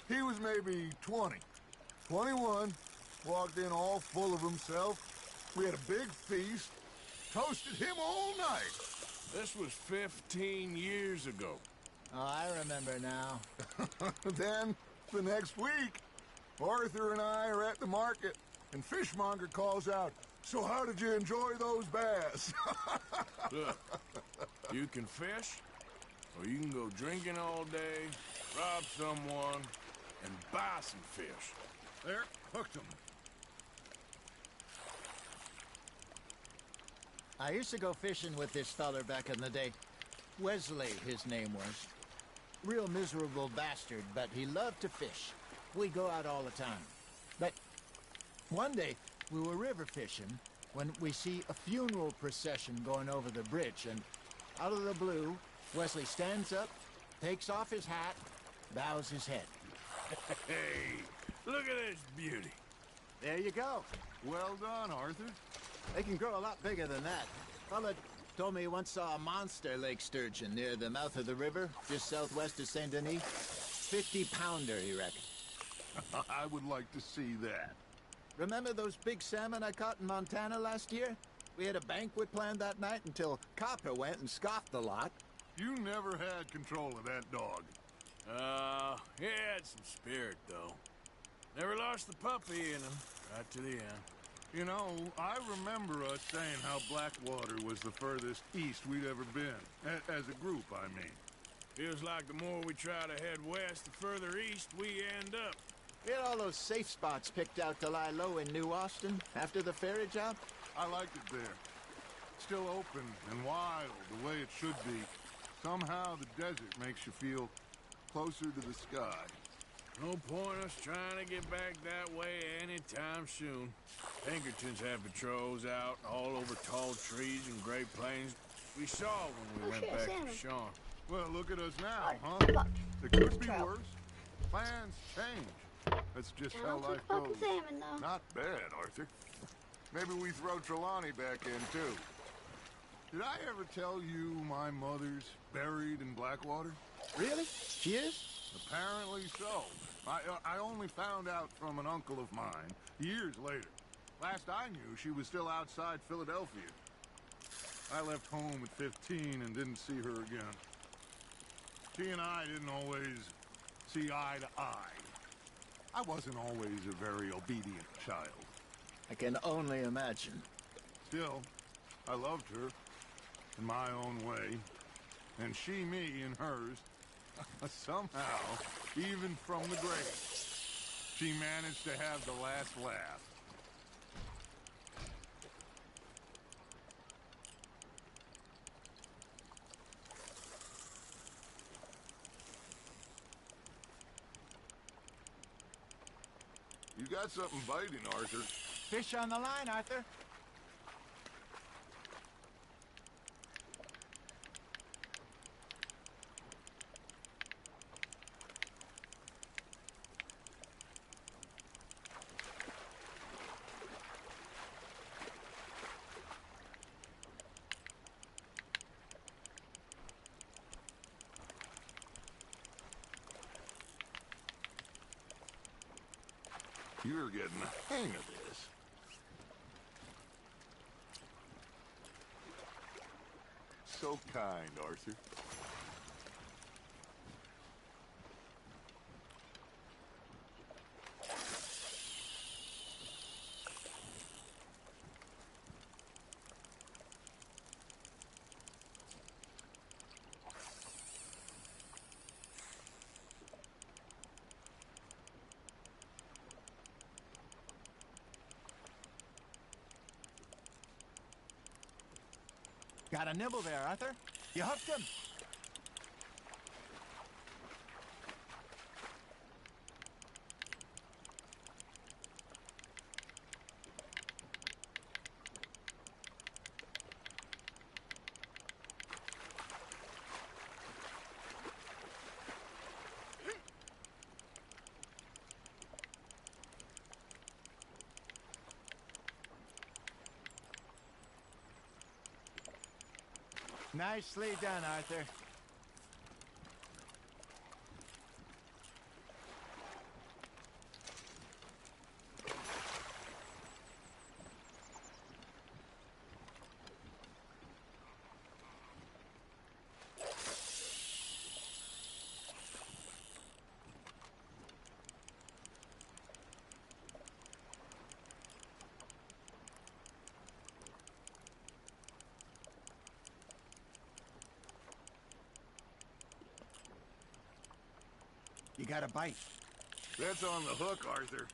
He was maybe 20. 21. Walked in all full of himself. We had a big feast. Toasted him all night. This was 15 years ago. Oh, I remember now. Then, the next week, Arthur and I are at the market, and Fishmonger calls out, "So how did you enjoy those bass?" Look, you can fish, or you can go drinking all day, rob someone, and buy some fish. There, hooked him. I used to go fishing with this feller back in the day. Wesley, his name was. Real miserable bastard, but he loved to fish. We'd go out all the time. But one day, we were river fishing when we see a funeral procession going over the bridge, and out of the blue, Wesley stands up, takes off his hat, bows his head. Hey, look at this beauty. There you go. Well done, Arthur. They can grow a lot bigger than that. Fella told me he once saw a monster lake sturgeon near the mouth of the river, just southwest of Saint Denis. 50-pounder, he reckoned. I would like to see that. Remember those big salmon I caught in Montana last year? We had a banquet planned that night until Copper went and scoffed the lot. You never had control of that dog. He had some spirit, though. Never lost the puppy in him, right to the end. You know, I remember us saying how Blackwater was the furthest east we'd ever been. As a group, I mean. Feels like the more we try to head west, the further east we end up. We had all those safe spots picked out to lie low in New Austin after the ferry job. I liked it there. Still open and wild, the way it should be. Somehow the desert makes you feel closer to the sky. No point us trying to get back that way anytime soon. Pinkertons have patrols out all over tall trees and Great Plains. We saw when we went back to Sean. Well, look at us now, huh? It could be worse. Plans change. That's just how life goes. Not bad, Arthur. Maybe we throw Trelawney back in, too. Did I ever tell you my mother's buried in Blackwater? Really? She is? Apparently so. I only found out from an uncle of mine years later. Last I knew, she was still outside Philadelphia. I left home at 15 and didn't see her again. She and I didn't always see eye to eye. I wasn't always a very obedient child. I can only imagine. Still, I loved her in my own way, and she me in hers. Somehow, even from the grave, she managed to have the last laugh. You got something biting, Arthur. Fish on the line, Arthur. You're getting the hang of this. So kind, Arthur. Got a nibble there, Arthur. You hooked him. Nicely done, Arthur. You got a bite. That's on the hook, Arthur.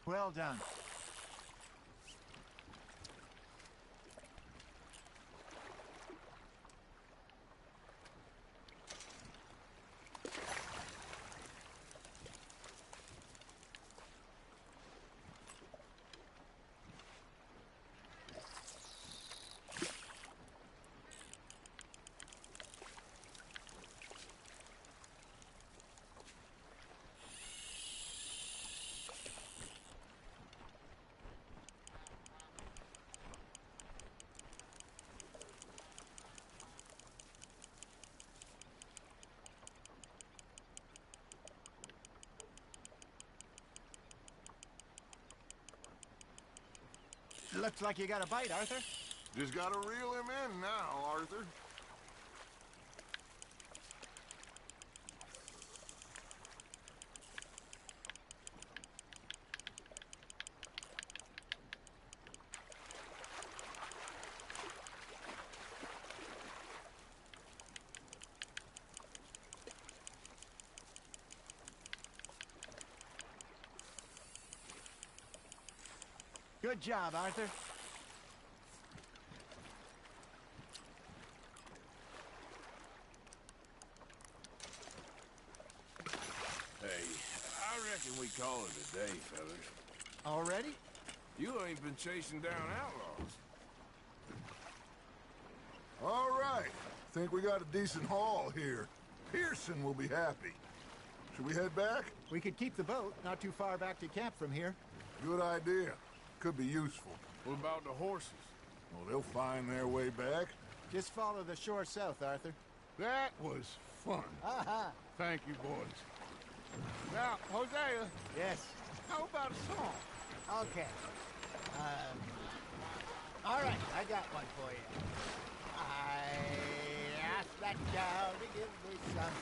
Well done. Looks like you got a bite, Arthur. Just gotta reel him in now, Arthur. Good job, Arthur. Hey, I reckon we call it a day, fellas. Already? You ain't been chasing down outlaws. All right. Think we got a decent haul here. Pearson will be happy. Should we head back? We could keep the boat not too far back to camp from here. Good idea. Could be useful. What about the horses? Well, they'll find their way back. Just follow the shore south, Arthur. That was fun. Thank you, boys. Now, Hosea. Yes? How about a song? Okay. All right, I got one for you. I asked that cow to give me some.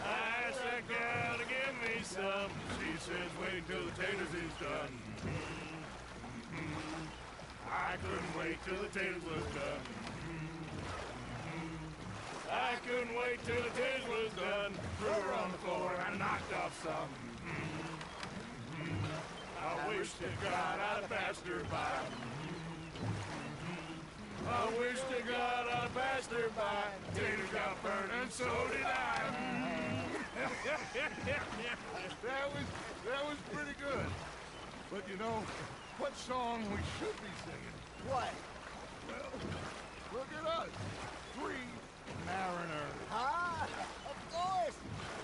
I asked that gal to give me some. She says wait till the taters is done. I couldn't wait till the taters was done. I couldn't wait till the taters was done. Threw her on the floor and knocked off some. I wish to God I'd passed her by. I wish to God I'd passed her by. Taters got burned and so did I. That was pretty good. But you know, what song we should be singing? What? Well, look at us. 3 mariners. Of course.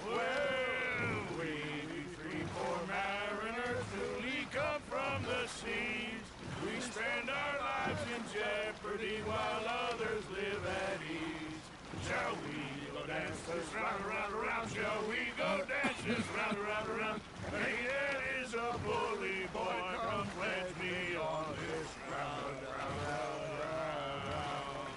Well, we be 3 poor mariners newly come from the seas. We spend our lives in jeopardy while others live at ease. Shall we go dance this round, around, around? Shall we go dance this round, around, around? Hey, that is a bully boy. Come pledge me on this round, round, round, round.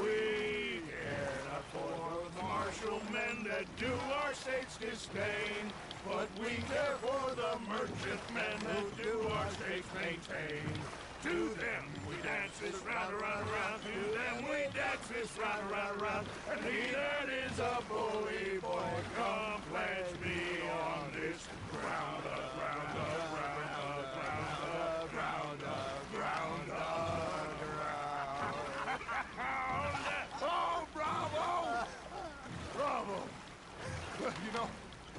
We care not for the martial men that do our state's disdain, but we care for the merchant men who do our states maintain. To them we dance this round, around, around. To them we dance this round, around, around. And he that is a bully boy, come pledge me on this ground up, ground up, ground up, ground up, ground up, ground up, ground up. Oh, bravo! Bravo! Well, you know,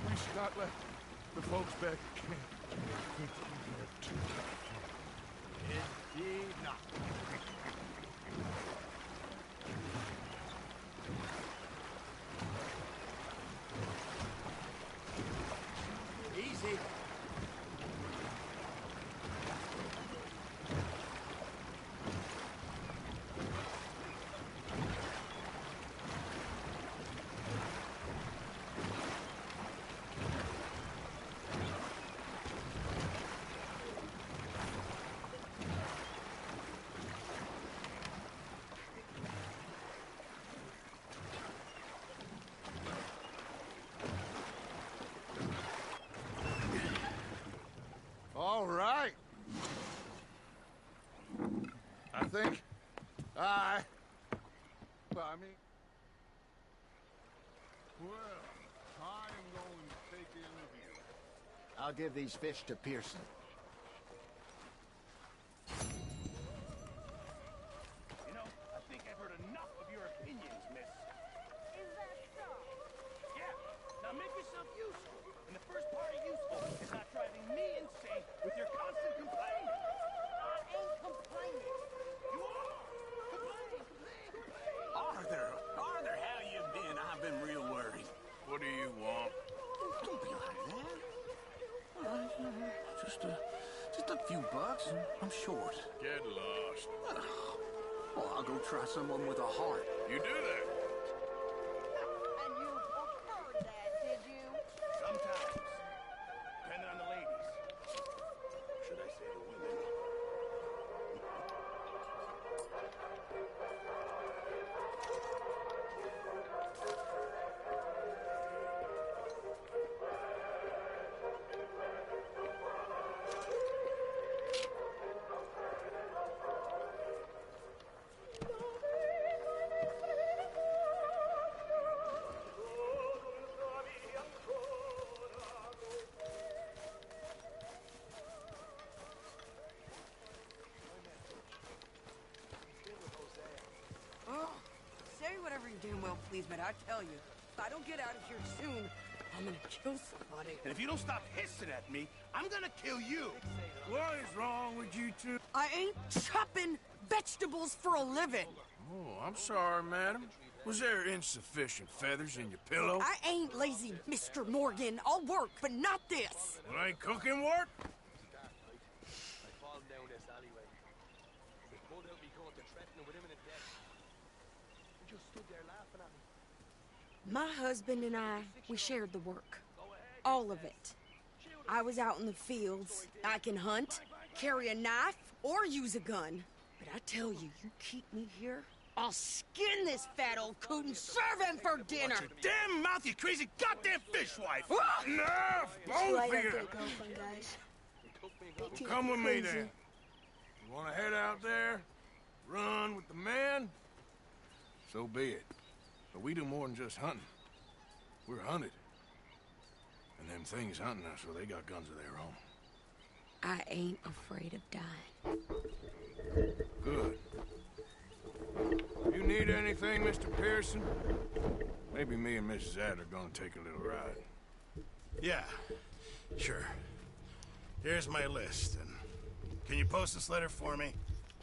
we should not let the folks back at camp. Indeed not. Easy. All right. I think well, I mean, well, I am going to take in the view. I'll give these fish to Pearson. You know, I think I've heard enough of your opinions, miss. Is that so? Yeah, now make yourself useful. And the first part of useful is not driving me insane with your constant complaining. I ain't complaining. You are! Complain! Arthur, how you been? I've been real worried. What do you want? Don't be like that. Just a few bucks, and I'm short. Get lost. Well, I'll go try someone with a heart. You do that. And you preferred that, did you? Sometimes. Depending on the ladies. Should I say the women? Oh, say whatever you damn well please, but I tell you, if I don't get out of here soon, I'm gonna kill somebody. And if you don't stop hissing at me, I'm gonna kill you. What is wrong with you two? I ain't chopping vegetables for a living. Oh, I'm sorry, madam. Was there insufficient feathers in your pillow? I ain't lazy, Mr. Morgan. I'll work, but not this. Well, ain't cooking work? My husband and I, we shared the work. All of it. I was out in the fields. I can hunt, carry a knife, or use a gun. But I tell you, you keep me here, I'll skin this fat old coot and serve him for dinner. Watch your damn mouth, you crazy goddamn fishwife! Enough! Both of you! Come with me, then. You want to head out there? Run with the men? So be it. But we do more than just hunting. We're hunted. And them things hunting us, so they got guns of their own. I ain't afraid of dying. Good. You need anything, Mr. Pearson? Maybe me and Mrs. Ad are gonna take a little ride. Yeah, sure. Here's my list, and can you post this letter for me?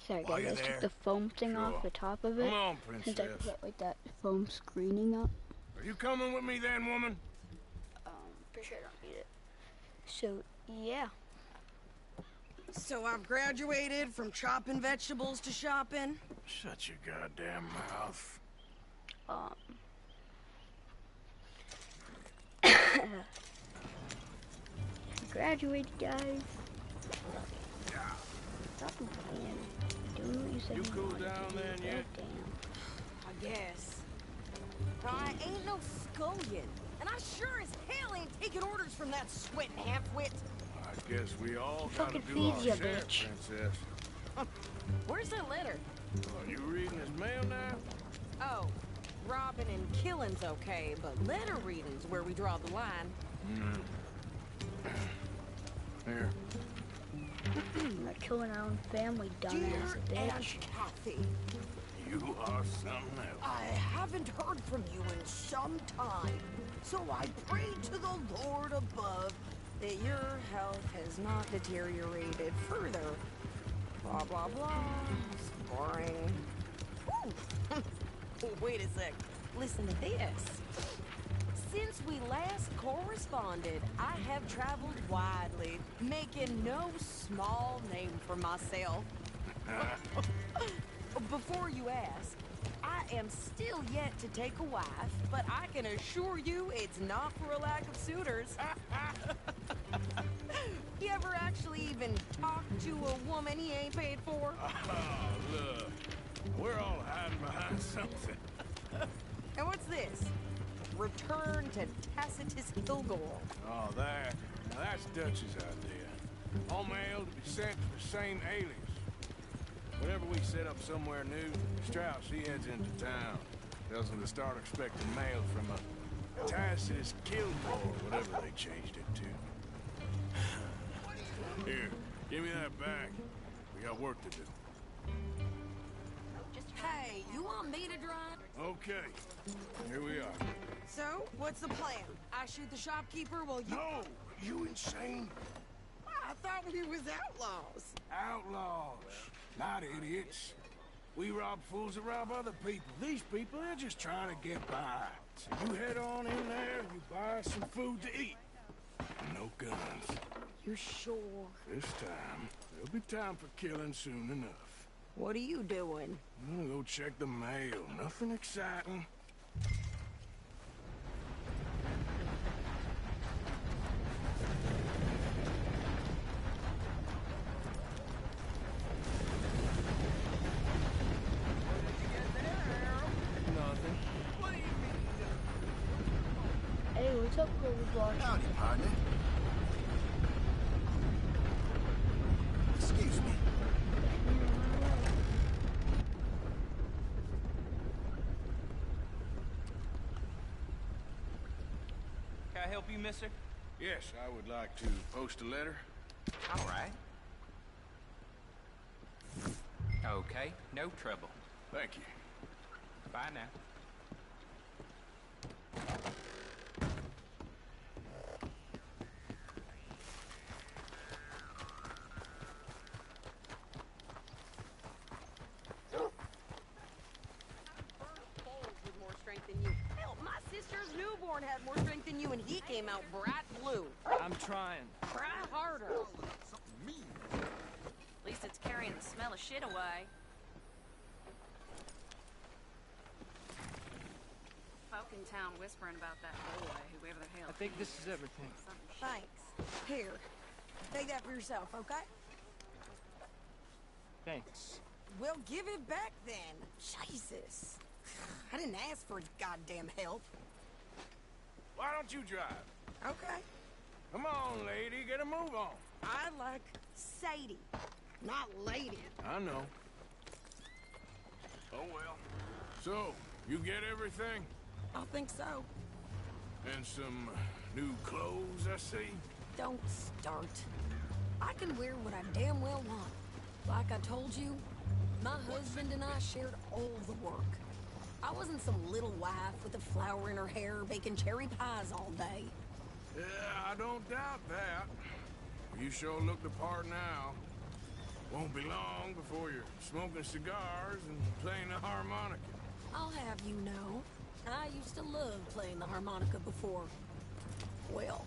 Sorry While guys, you're I took there? the foam thing off the top of it. Come on, Since I Princess. put like that foam screening up. Are you coming with me then, woman? Pretty sure I don't need it. So, yeah. So I've graduated from chopping vegetables to shopping. Shut your goddamn mouth. Graduated, guys. Stop complaining. Do what you said. You cool wanted down to do. then yet? I guess. I ain't no scullion. And I sure as hell ain't taking orders from that sweating half-wit. I guess we all gotta Fucking do our feeds ya, share, bitch. Princess. Where's that letter? Are you reading his mail now? Oh, robbing and killing's okay, but letter reading's where we draw the line. Here. Not killing our own family, dumbass Dear Aunt bitch. Kathy, You are something else. I haven't heard from you in some time, so I pray to the Lord above that your health has not deteriorated further. Blah, blah, blah. It's boring. Ooh. Wait a sec. Listen to this. Since we last corresponded, I have traveled widely, making no small name for myself. Before you ask, I am still yet to take a wife, but I can assure you it's not for a lack of suitors. You ever actually even talked to a woman he ain't paid for? Oh, look. We're all hiding behind something. And what's this? Return to Tacitus Kilgore. Oh, that's Dutch's idea. All mail to be sent to the same alias. Whenever we set up somewhere new, Strauss, he heads into town. Tells them to start expecting mail from a Tacitus Kilgore, whatever they changed it to. Here, give me that bag. We got work to do. Hey, you want me to drive? Okay, here we are. So, what's the plan? I shoot the shopkeeper while you... No! You insane? I thought we was outlaws. Outlaws, not idiots. We rob fools that rob other people. These people, they're just trying to get by. So you head on in there, you buy some food to eat. No guns. You sure? This time, there'll be time for killing soon enough. What are you doing? I'm gonna go check the mail. Nothing exciting. Nothing. What do you mean? Hey, what's up, Roadblock? Howdy, partner. Excuse me. Can I help you, mister? Yes, I would like to post a letter. All right. Okay, no trouble. Thank you. Bye now. More strength than you. Hell, my sister's newborn had more strength than you, and he came out bright blue. I'm trying. Try harder. At least it's carrying the smell of shit away. Folk in town whispering about that boy, whoever the hell. I think this is everything. Thanks. Here. Take that for yourself, okay? Thanks. Well, give it back then. Jesus. I didn't ask for goddamn help. Why don't you drive? Okay. Come on, lady, get a move on. I like Sadie, not lady. I know. Oh, well. So, you get everything? I think so. And some new clothes, I see? Don't start. I can wear what I damn well want. Like I told you, my husband and I shared all the work. I wasn't some little wife with a flower in her hair baking cherry pies all day. Yeah, I don't doubt that. You sure look the part now. Won't be long before you're smoking cigars and playing the harmonica. I'll have you know, I used to love playing the harmonica before. Well,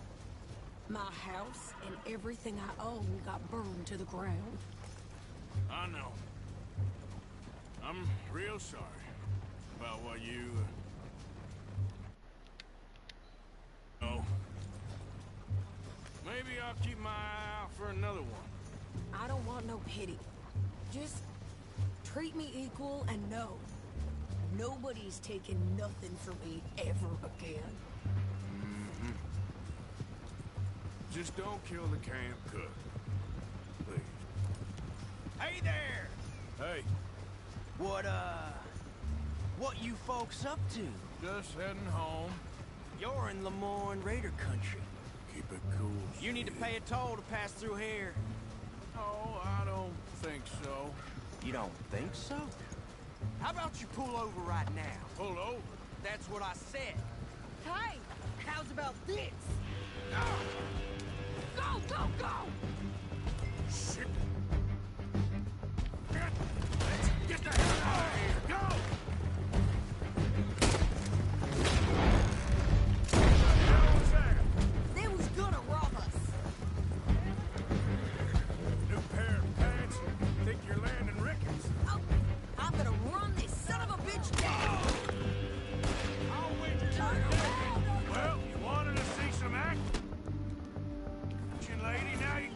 my house and everything I own got burned to the ground. I know. I'm real sorry about what you... Oh. Maybe I'll keep my eye out for another one. I don't want no pity. Just treat me equal and know nobody's taking nothing from me ever again. Mm-hmm. Just don't kill the camp cook. Please. Hey there! Hey. What you folks up to? Just heading home. You're in Lemoyne Raider country. Keep it cool. You need to pay a toll to pass through here. Oh, I don't think so. You don't think so? How about you pull over right now? Pull over? That's what I said. Hey, how's about this? Go! Go, go, go! Shit! Get the hell out of here! Go! They was gonna rob us. New pair of pants? Think you're landing Ricketts? Oh, I'm gonna run this son of a bitch down. I'll wager you're... Well, you wanted to see some action, lady? Now you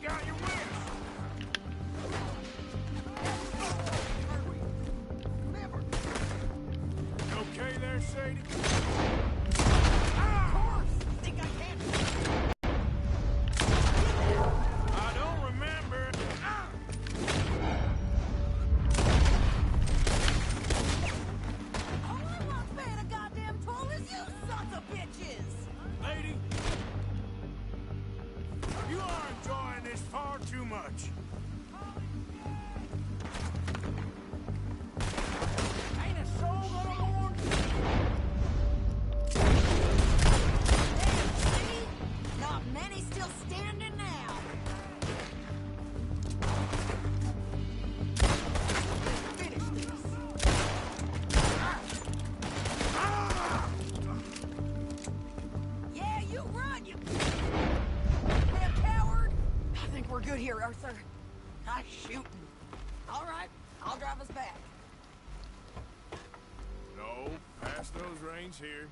much. Ain't a soul gonna warn you. Not many still standing now. Finish this. Yeah, you run, you damn coward. I think we're good here, Arthur. Nice shooting. All right, I'll drive us back. No, pass those reins here.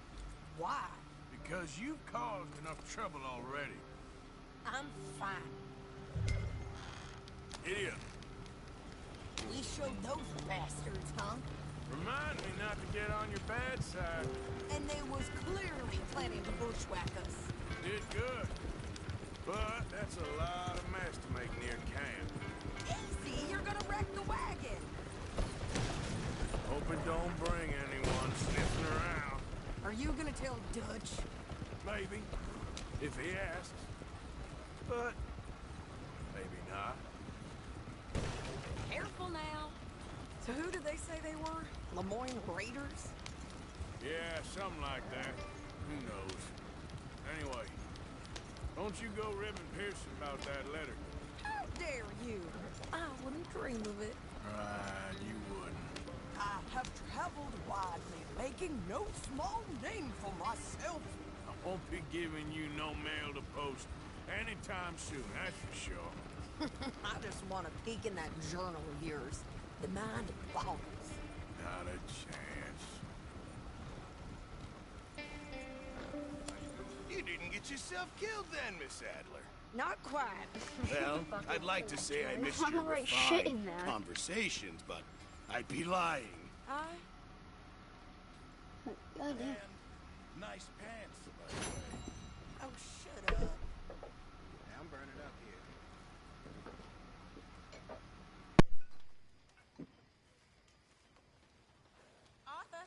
Why? Because you've caused enough trouble already. I'm fine. Idiot. We showed those bastards, huh? Remind me not to get on your bad side. And they was clearly planning to bushwhack us. Did good. But that's a lot of mess to make near camp. Easy, you're gonna wreck the wagon. Hope it don't bring anyone sniffing around. Are you gonna tell Dutch? Maybe. If he asks. But maybe not. Careful now. So who did they say they were? Lemoyne Raiders? Yeah, something like that. Who knows? Anyway, don't you go ribbing Pearson about that letter. How dare you? I wouldn't dream of it. Right, you wouldn't. I have traveled widely, making no small name for myself. I won't be giving you no mail to post anytime soon, that's for sure. I just want to peek in that journal of yours. The mind boggles. Not a chance. You didn't get yourself killed then, Miss Adler. Not quite. Well, I'd like to say I missed your refined conversations, but I'd be lying. Goddamn. Nice pants, by the way. Oh, shut up. I'm burning up here. Arthur.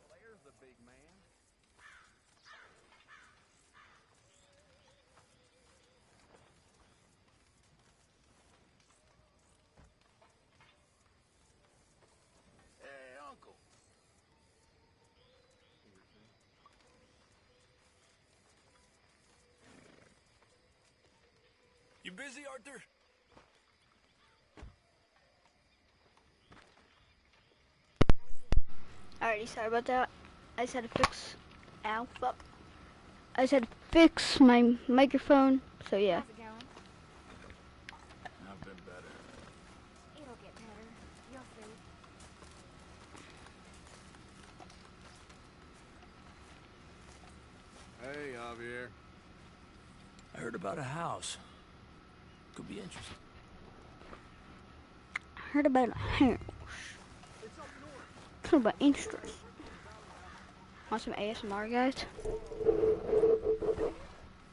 There's the big man. Hey, Uncle. You busy, Arthur? Alrighty, sorry about that. I just had to fix. Ow, fuck. I just had to fix my microphone, so yeah. How's it going? I've been better. It'll get better. You'll see. Hey, Javier. I heard about a house. Could be interesting. I heard about a house. Talk about interest. Want some ASMR, guys?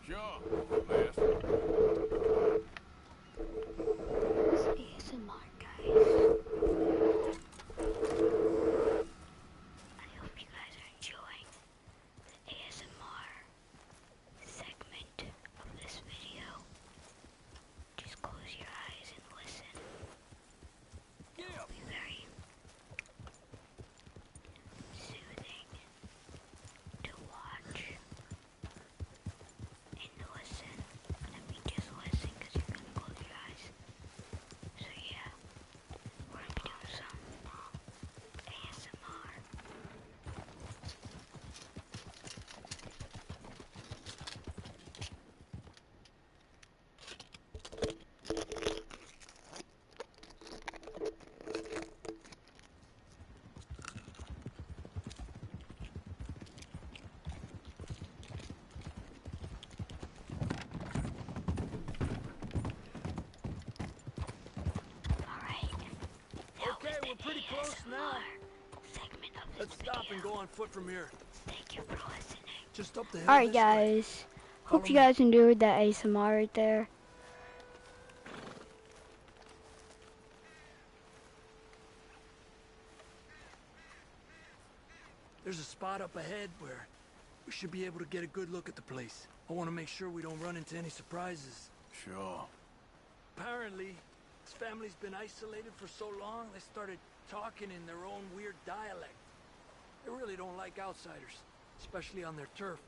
Sure, Les. This is ASMR, guys. I hope you guys are enjoying the ASMR segment of this video. Just close your eyes and listen. It'll be very soothing to watch and listen. I mean, just listen because you're going to close your eyes. So yeah, we're going to be doing some ASMR. Okay, we're pretty close now. Let's stop and go on foot from here. Thank you for listening. Just up the hill. Alright this way. guys, hope you guys enjoyed that ASMR right there. There's a spot up ahead where we should be able to get a good look at the place. I want to make sure we don't run into any surprises. Sure. Apparently, this family's been isolated for so long, they started talking in their own weird dialect. They really don't like outsiders, especially on their turf.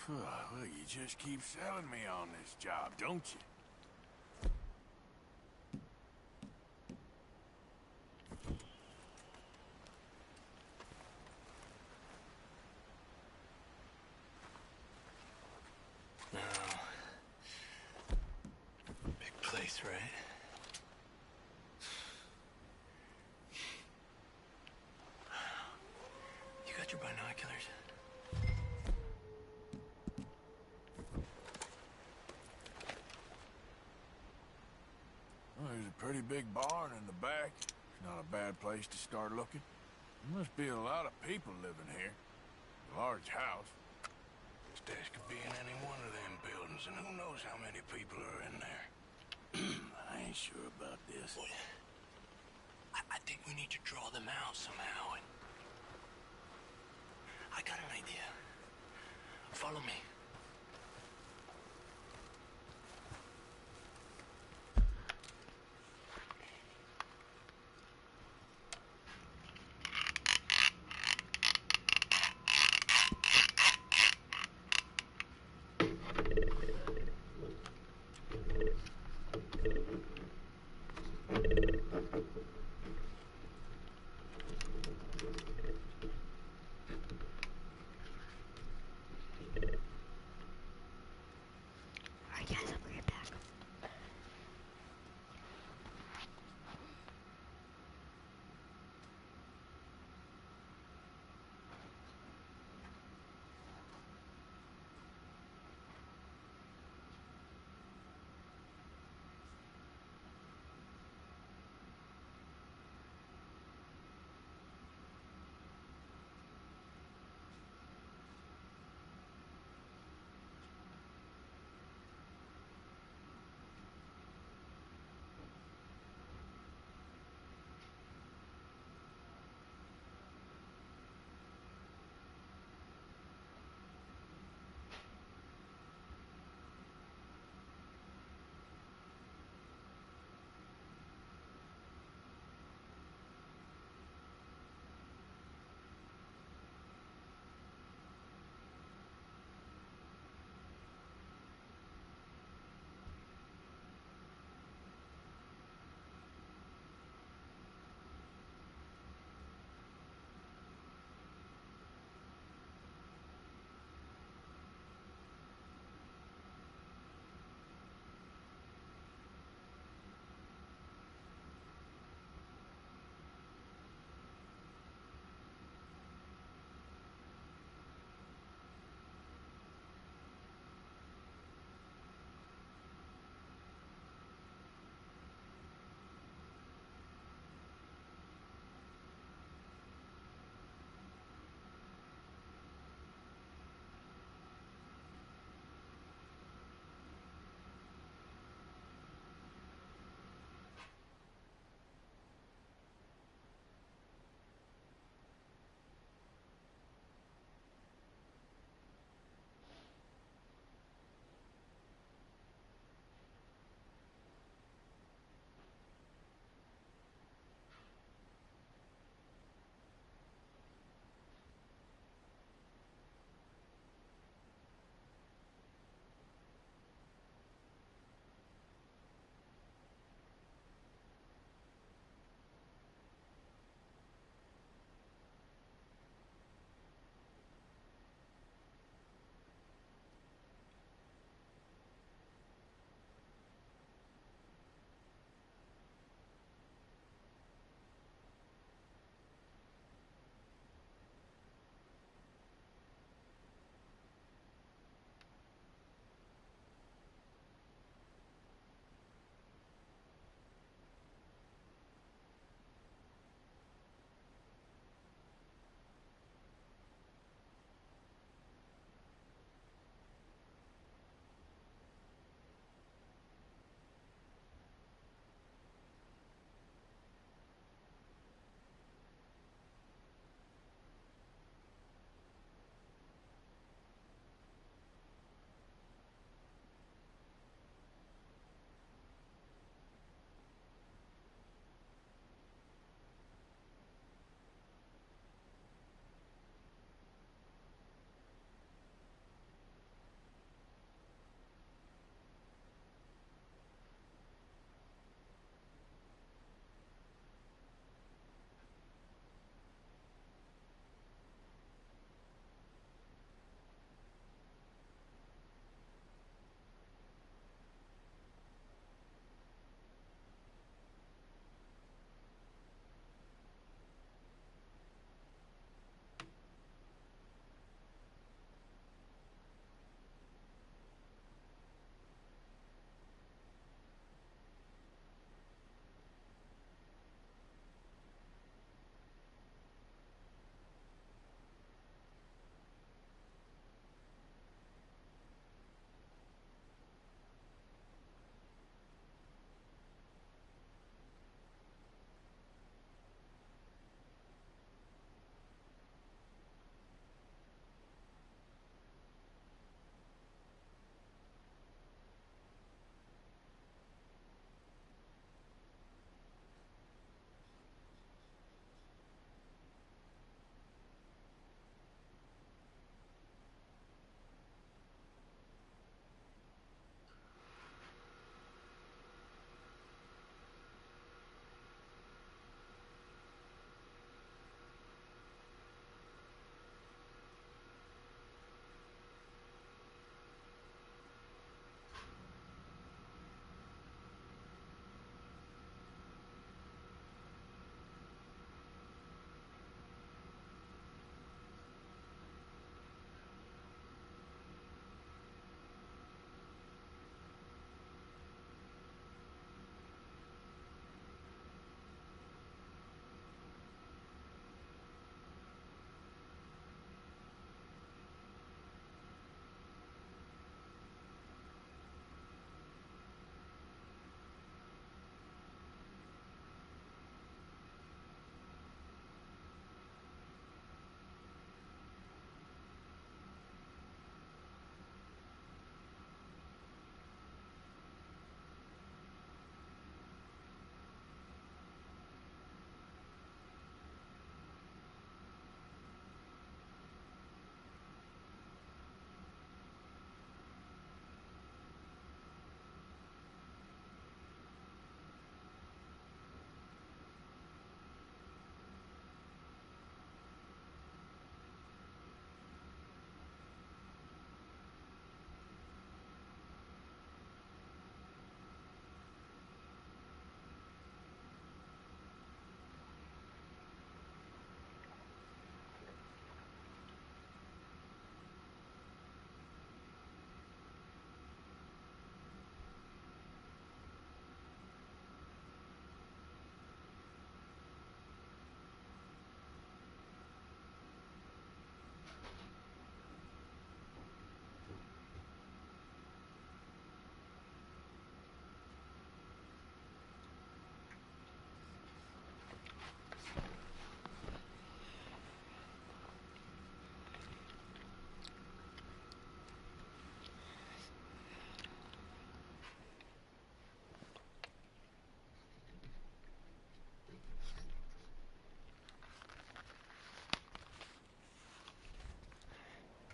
Well, you just keep selling me on this job, don't you? Big place, right? You got your binoculars? Well, there's a pretty big barn in the back. It's not a bad place to start looking. There must be a lot of people living here. A large house. This dash could be in any one of them buildings, and who knows how many people are in there. I ain't sure about this. Boy, I think we need to draw them out somehow. And I got an idea. Follow me.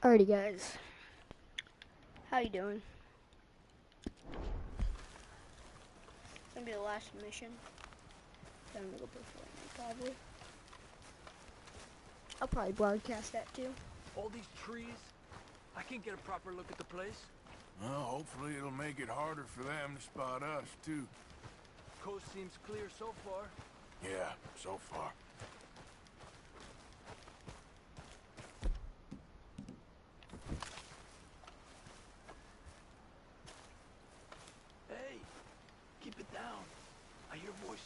Alrighty, guys. How you doing? It's gonna be the last mission. Then I'm gonna go play Fortnite, probably. I'll probably broadcast that too. All these trees. I can't get a proper look at the place. Well, hopefully it'll make it harder for them to spot us, too. Coast seems clear so far. Yeah, so far. Hey, keep it down. I hear voices.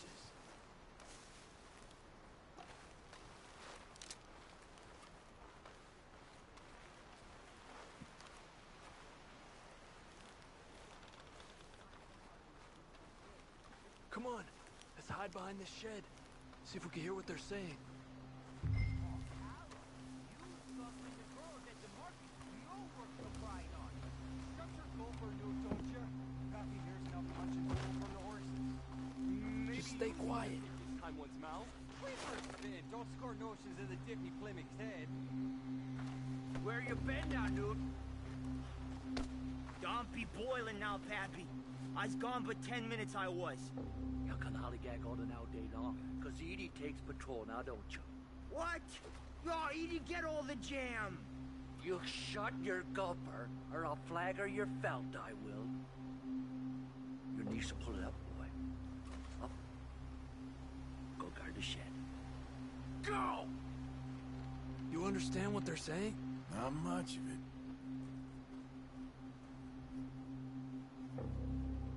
Come on, let's hide behind this shed. See if we can hear what they're saying. Just stay quiet. Time one's mouth. Don't score notions in the Dippy Plymouth's head. Where you been now, dude? Don't be boiling now, Pappy. I's gone but 10 minutes I was. You can hollygag all the now day long, cause Edie takes patrol now, don't you? What? Oh, Edie, get all the jam. You shut your gulper, or I'll flagger your felt, I will. Your niece will pull it up, boy. Up. Go guard the shed. Go! You understand what they're saying? Not much of it.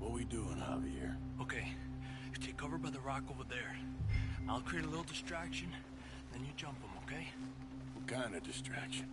What we doing, Javier? Okay, you take cover by the rock over there. I'll create a little distraction, then you jump them, okay? What kind of distraction?